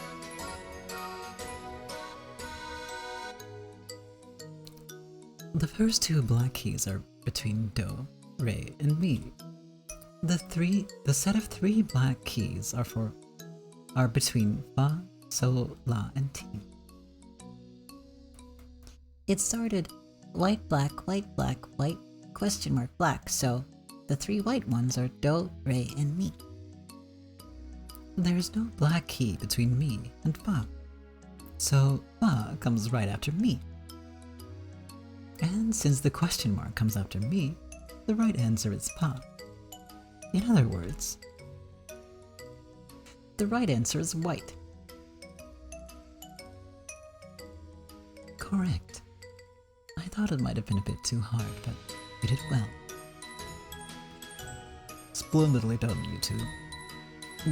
The first 2 black keys are between Do, Re, and Mi. The set of 3 black keys are between Fa, Sol, La, and Ti. It started white, black, question mark, black, so the 3 white ones are Do, Re, and Mi. There is no black key between Mi and Fa, so Fa comes right after Mi. And since the question mark comes after Mi, the right answer is Pa. In other words, the right answer is white. Correct. I thought it might have been a bit too hard, but you did well. Splendidly done, you two.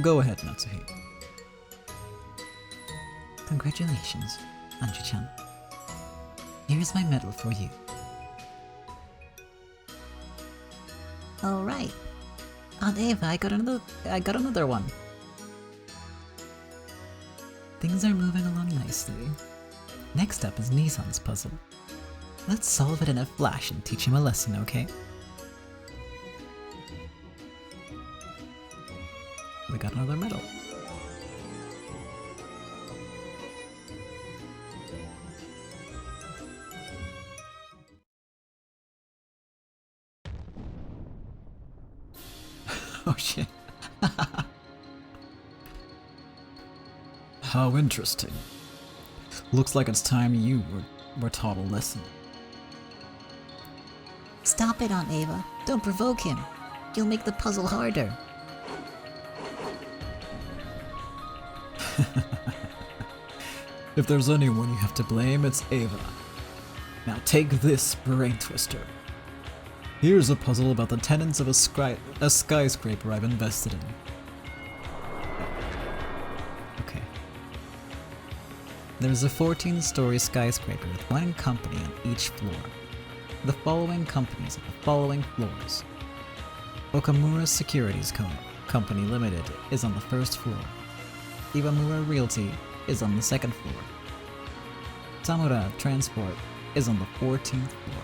Go ahead, Natsuhi. Congratulations, Anji-chan. Here's my medal for you. Alright. Aunt Ava, I got another one. Things are moving along nicely. Next up is Nissan's puzzle. Let's solve it in a flash and teach him a lesson, okay? We got another medal. Oh shit. How interesting. Looks like it's time you were taught a lesson. Stop it, Aunt Ava. Don't provoke him. You'll make the puzzle harder. If there's anyone you have to blame, it's Ava. Now take this, brain twister. Here's a puzzle about the tenants of a skyscraper I've invested in. Okay. There's a 14-story skyscraper with one company on each floor. The following companies on the following floors. Okamura Securities Company Limited is on the first floor. Iwamura Realty is on the second floor. Tamura Transport is on the 14th floor.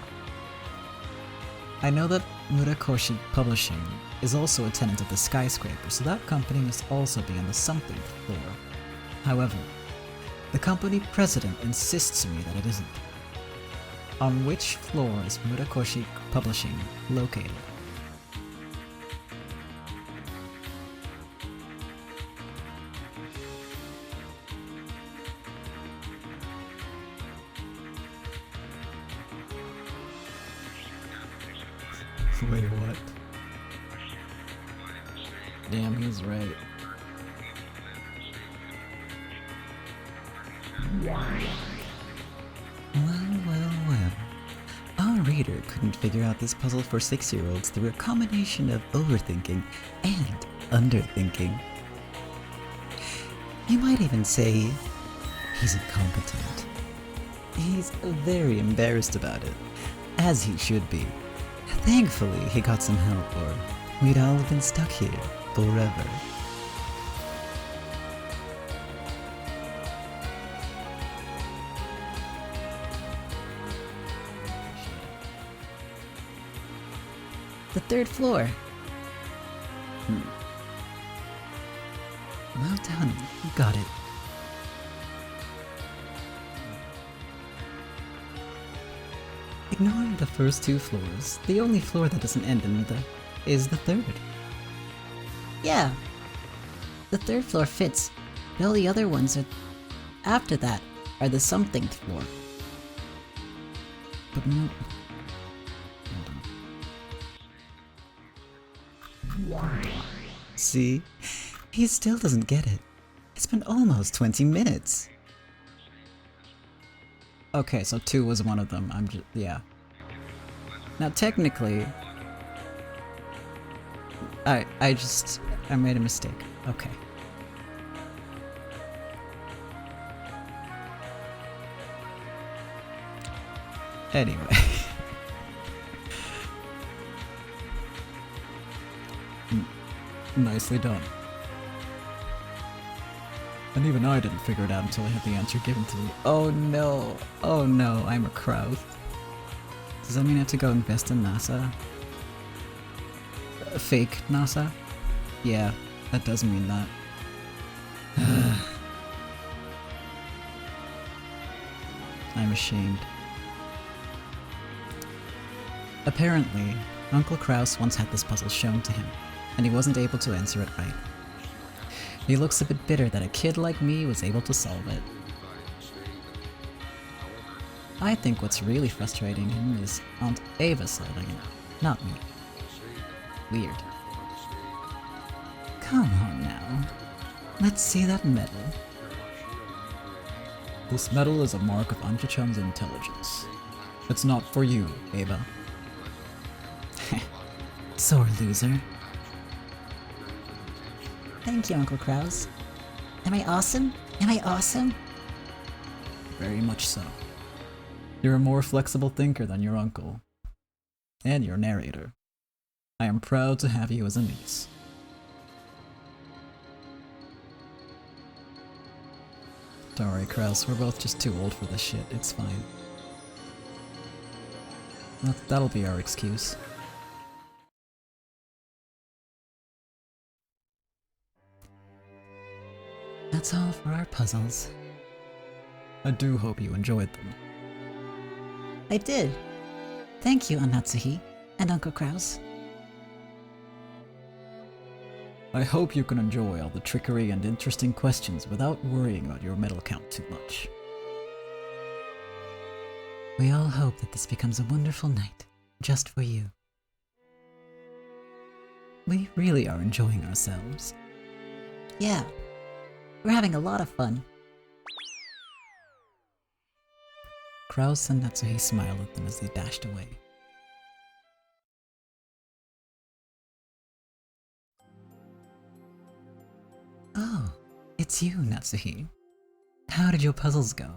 I know that Murakoshi Publishing is also a tenant of the skyscraper, so that company must also be on the something floor. However, the company president insists to me that it isn't. On which floor is Murakoshi Publishing located? Wait, what? Damn, he's right. Well. Our reader couldn't figure out this puzzle for 6-year-olds through a combination of overthinking and underthinking. You might even say he's incompetent. He's very embarrassed about it, as he should be. Thankfully, he got some help, or we'd all have been stuck here forever. The third floor. Well done, you got it. Ignoring the first 2 floors, the only floor that doesn't end in the is the third. Yeah. The third floor fits, but all the other ones are after that are the something floor. But no. Hold on. See? He still doesn't get it. It's been almost 20 minutes. Okay, so 2 was one of them. Yeah. Now technically, I made a mistake. Okay. Anyway. Nicely done. And even I didn't figure it out until I had the answer given to me. Oh no, I'm a Kraus. Does that mean I have to go invest in NASA? Fake NASA? Yeah, that does mean that. I'm ashamed. Apparently, Uncle Kraus once had this puzzle shown to him, and he wasn't able to answer it right. He looks a bit bitter that a kid like me was able to solve it. I think what's really frustrating him is Aunt Ava solving it, not me. Weird. Come on now. Let's see that medal. This medal is a mark of Ancha-chan's intelligence. It's not for you, Ava. Sore loser. Thank you, Uncle Kraus. Am I awesome? Am I awesome? Very much so. You're a more flexible thinker than your uncle. And your narrator. I am proud to have you as a niece. Don't worry, Kraus, we're both just too old for this shit, it's fine. That'll be our excuse. That's all for our puzzles. I do hope you enjoyed them. I did. Thank you, Anatsuhi and Uncle Kraus. I hope you can enjoy all the trickery and interesting questions without worrying about your medal count too much. We all hope that this becomes a wonderful night, just for you. We really are enjoying ourselves. Yeah, we're having a lot of fun. Kraus and Natsuhi smiled at them as they dashed away. Oh, it's you, Natsuhi. How did your puzzles go?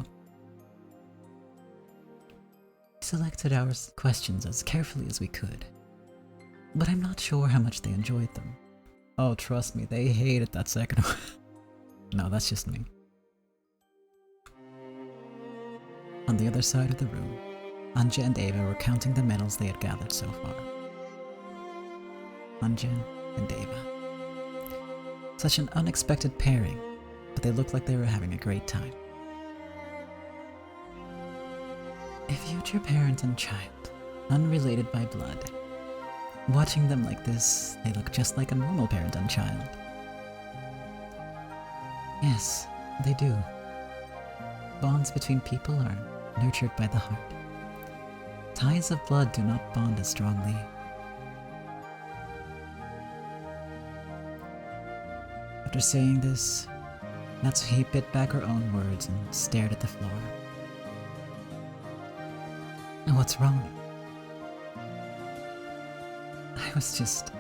We selected our questions as carefully as we could, but I'm not sure how much they enjoyed them. Oh, trust me, they hated that second one. No, that's just me. On the other side of the room, Anja and Ava were counting the medals they had gathered so far. Anjin and Eva. Such an unexpected pairing, but they looked like they were having a great time. A future parent and child, unrelated by blood. Watching them like this, they look just like a normal parent and child. Yes, they do. Bonds between people are nurtured by the heart. Ties of blood do not bond as strongly. After saying this, Natsuhi bit back her own words and stared at the floor. What's wrong? I was just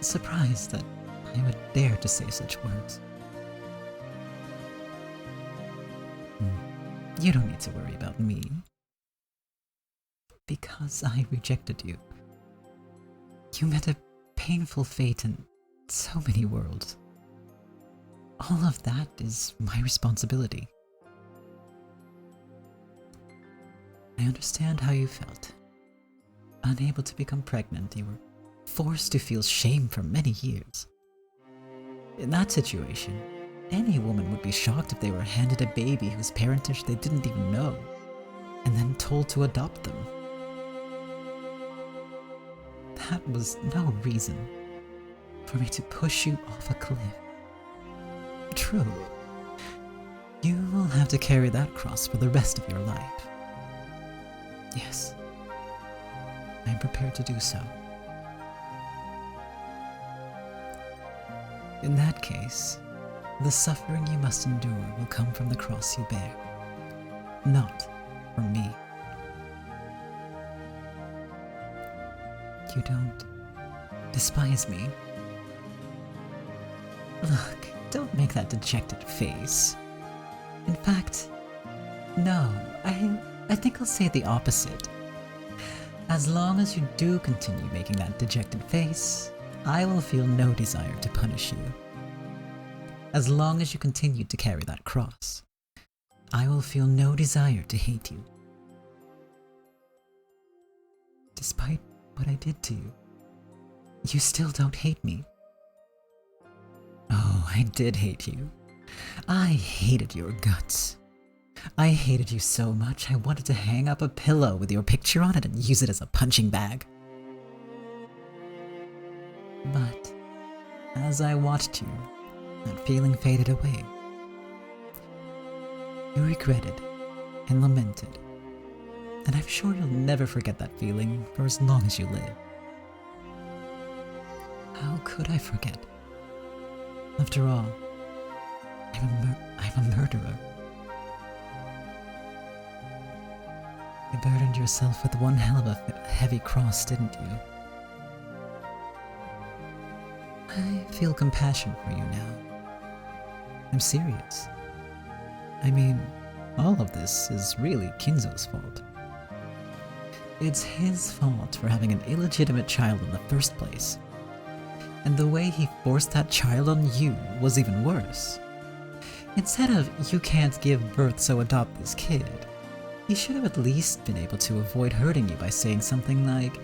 surprised that I would dare to say such words. You don't need to worry about me. Because I rejected you. You met a painful fate in so many worlds. All of that is my responsibility. I understand how you felt. Unable to become pregnant, you were forced to feel shame for many years. In that situation, any woman would be shocked if they were handed a baby whose parentage they didn't even know, and then told to adopt them. That was no reason for me to push you off a cliff. True, you will have to carry that cross for the rest of your life. Yes, I am prepared to do so. In that case, the suffering you must endure will come from the cross you bear, not from me. You don't despise me. Look, don't make that dejected face. In fact, no, I think I'll say the opposite. As long as you do continue making that dejected face, I will feel no desire to punish you. As long as you continue to carry that cross, I will feel no desire to hate you. Despite what I did to you, you still don't hate me. Oh, I did hate you. I hated your guts. I hated you so much I wanted to hang up a pillow with your picture on it and use it as a punching bag. But as I watched you, that feeling faded away. You regretted and lamented, and I'm sure you'll never forget that feeling for as long as you live. How could I forget? After all, I'm a murderer. You burdened yourself with one hell of a heavy cross, didn't you? I feel compassion for you now. I'm serious. I mean, all of this is really Kinzo's fault. It's his fault for having an illegitimate child in the first place. And the way he forced that child on you was even worse. Instead of, you can't give birth so adopt this kid, he should have at least been able to avoid hurting you by saying something like,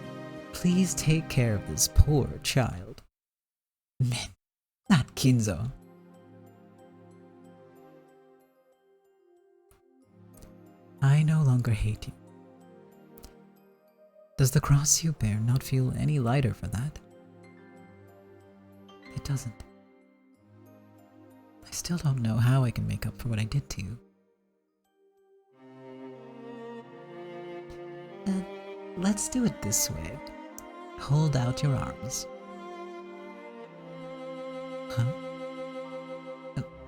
please take care of this poor child. Man, not Kinzo. I no longer hate you. Does the cross you bear not feel any lighter for that? It doesn't. I still don't know how I can make up for what I did to you. Let's do it this way. Hold out your arms. Huh?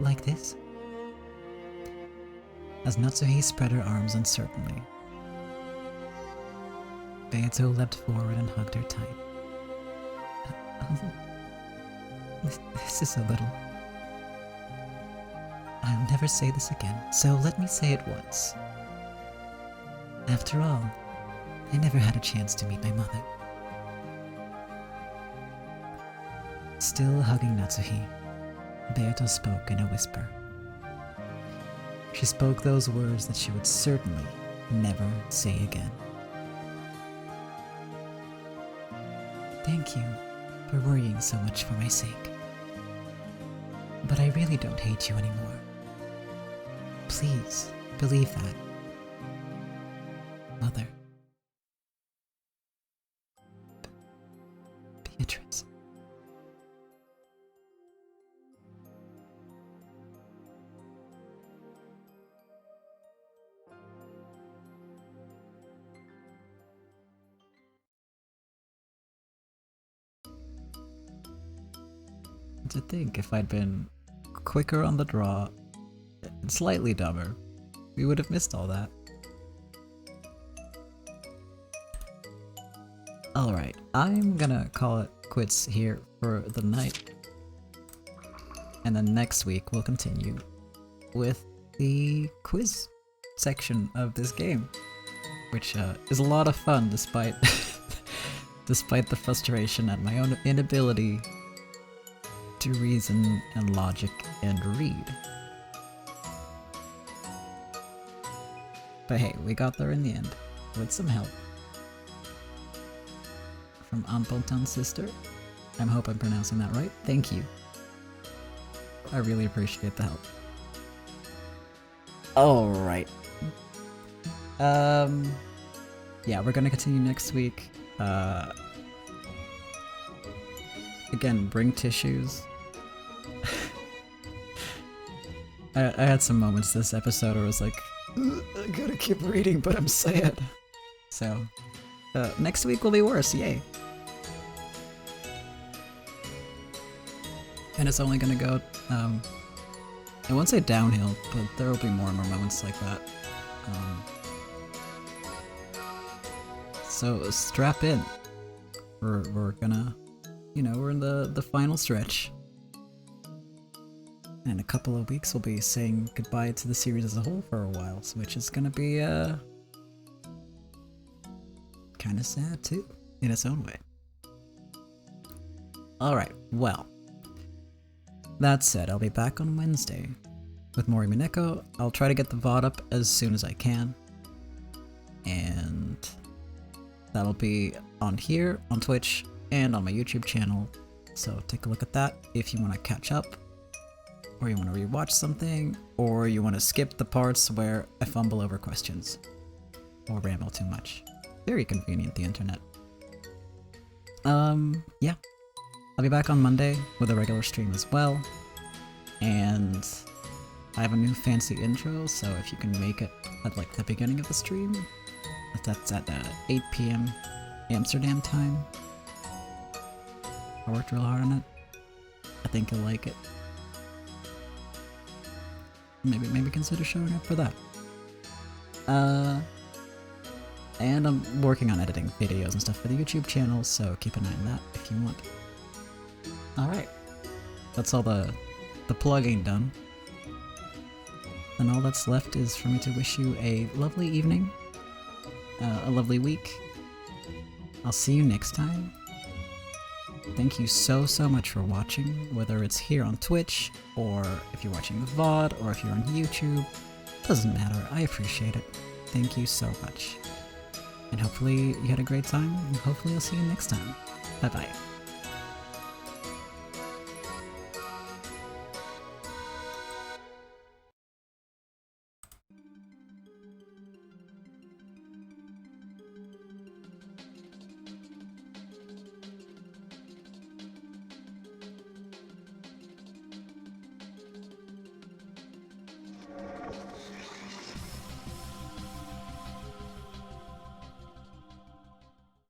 Like this? As Natsuhi spread her arms uncertainly, Beato leapt forward and hugged her tight. This is a little... I'll never say this again, so let me say it once. After all, I never had a chance to meet my mother. Still hugging Natsuhi, Beato spoke in a whisper. She spoke those words that she would certainly never say again. Thank you for worrying so much for my sake. But I really don't hate you anymore. Please, believe that. Mother. Beatrice. To think if I'd been quicker on the draw and slightly dumber, we would have missed all that. Alright, I'm gonna call it quits here for the night. And then next week we'll continue with the quiz section of this game, which is a lot of fun despite despite the frustration at my own inability to reason and logic and read. But hey, we got there in the end, with some help. From Amponton's sister. I hope I'm pronouncing that right. Thank you. I really appreciate the help. Alright. Yeah, we're gonna continue next week. Again, bring tissues. I had some moments this episode where I was like, I gotta keep reading, but I'm sad. So, next week will be worse, yay. And it's only gonna go, I won't say downhill, but there will be more and more moments like that. So strap in. We're gonna, you know, we're in the final stretch. And in a couple of weeks we'll be saying goodbye to the series as a whole for a while, which is gonna be kinda sad too, in its own way. Alright, well. That said, I'll be back on Wednesday with more Umineko. I'll try to get the VOD up as soon as I can. And that'll be on here, on Twitch, and on my YouTube channel. So take a look at that if you want to catch up, or you want to rewatch something, or you want to skip the parts where I fumble over questions or ramble too much. Very convenient, the internet. Yeah. I'll be back on Monday with a regular stream as well. And I have a new fancy intro, so if you can make it at like the beginning of the stream, that's at 8 PM Amsterdam time. I worked real hard on it. I think you'll like it. Maybe consider showing up for that. And I'm working on editing videos and stuff for the YouTube channel, so keep an eye on that if you want. Alright. That's all the plugging done. And all that's left is for me to wish you a lovely evening, a lovely week. I'll see you next time. Thank you so much for watching, whether it's here on Twitch, or if you're watching the VOD, or if you're on YouTube. Doesn't matter, I appreciate it. Thank you so much. And hopefully you had a great time, and hopefully I'll see you next time. Bye bye.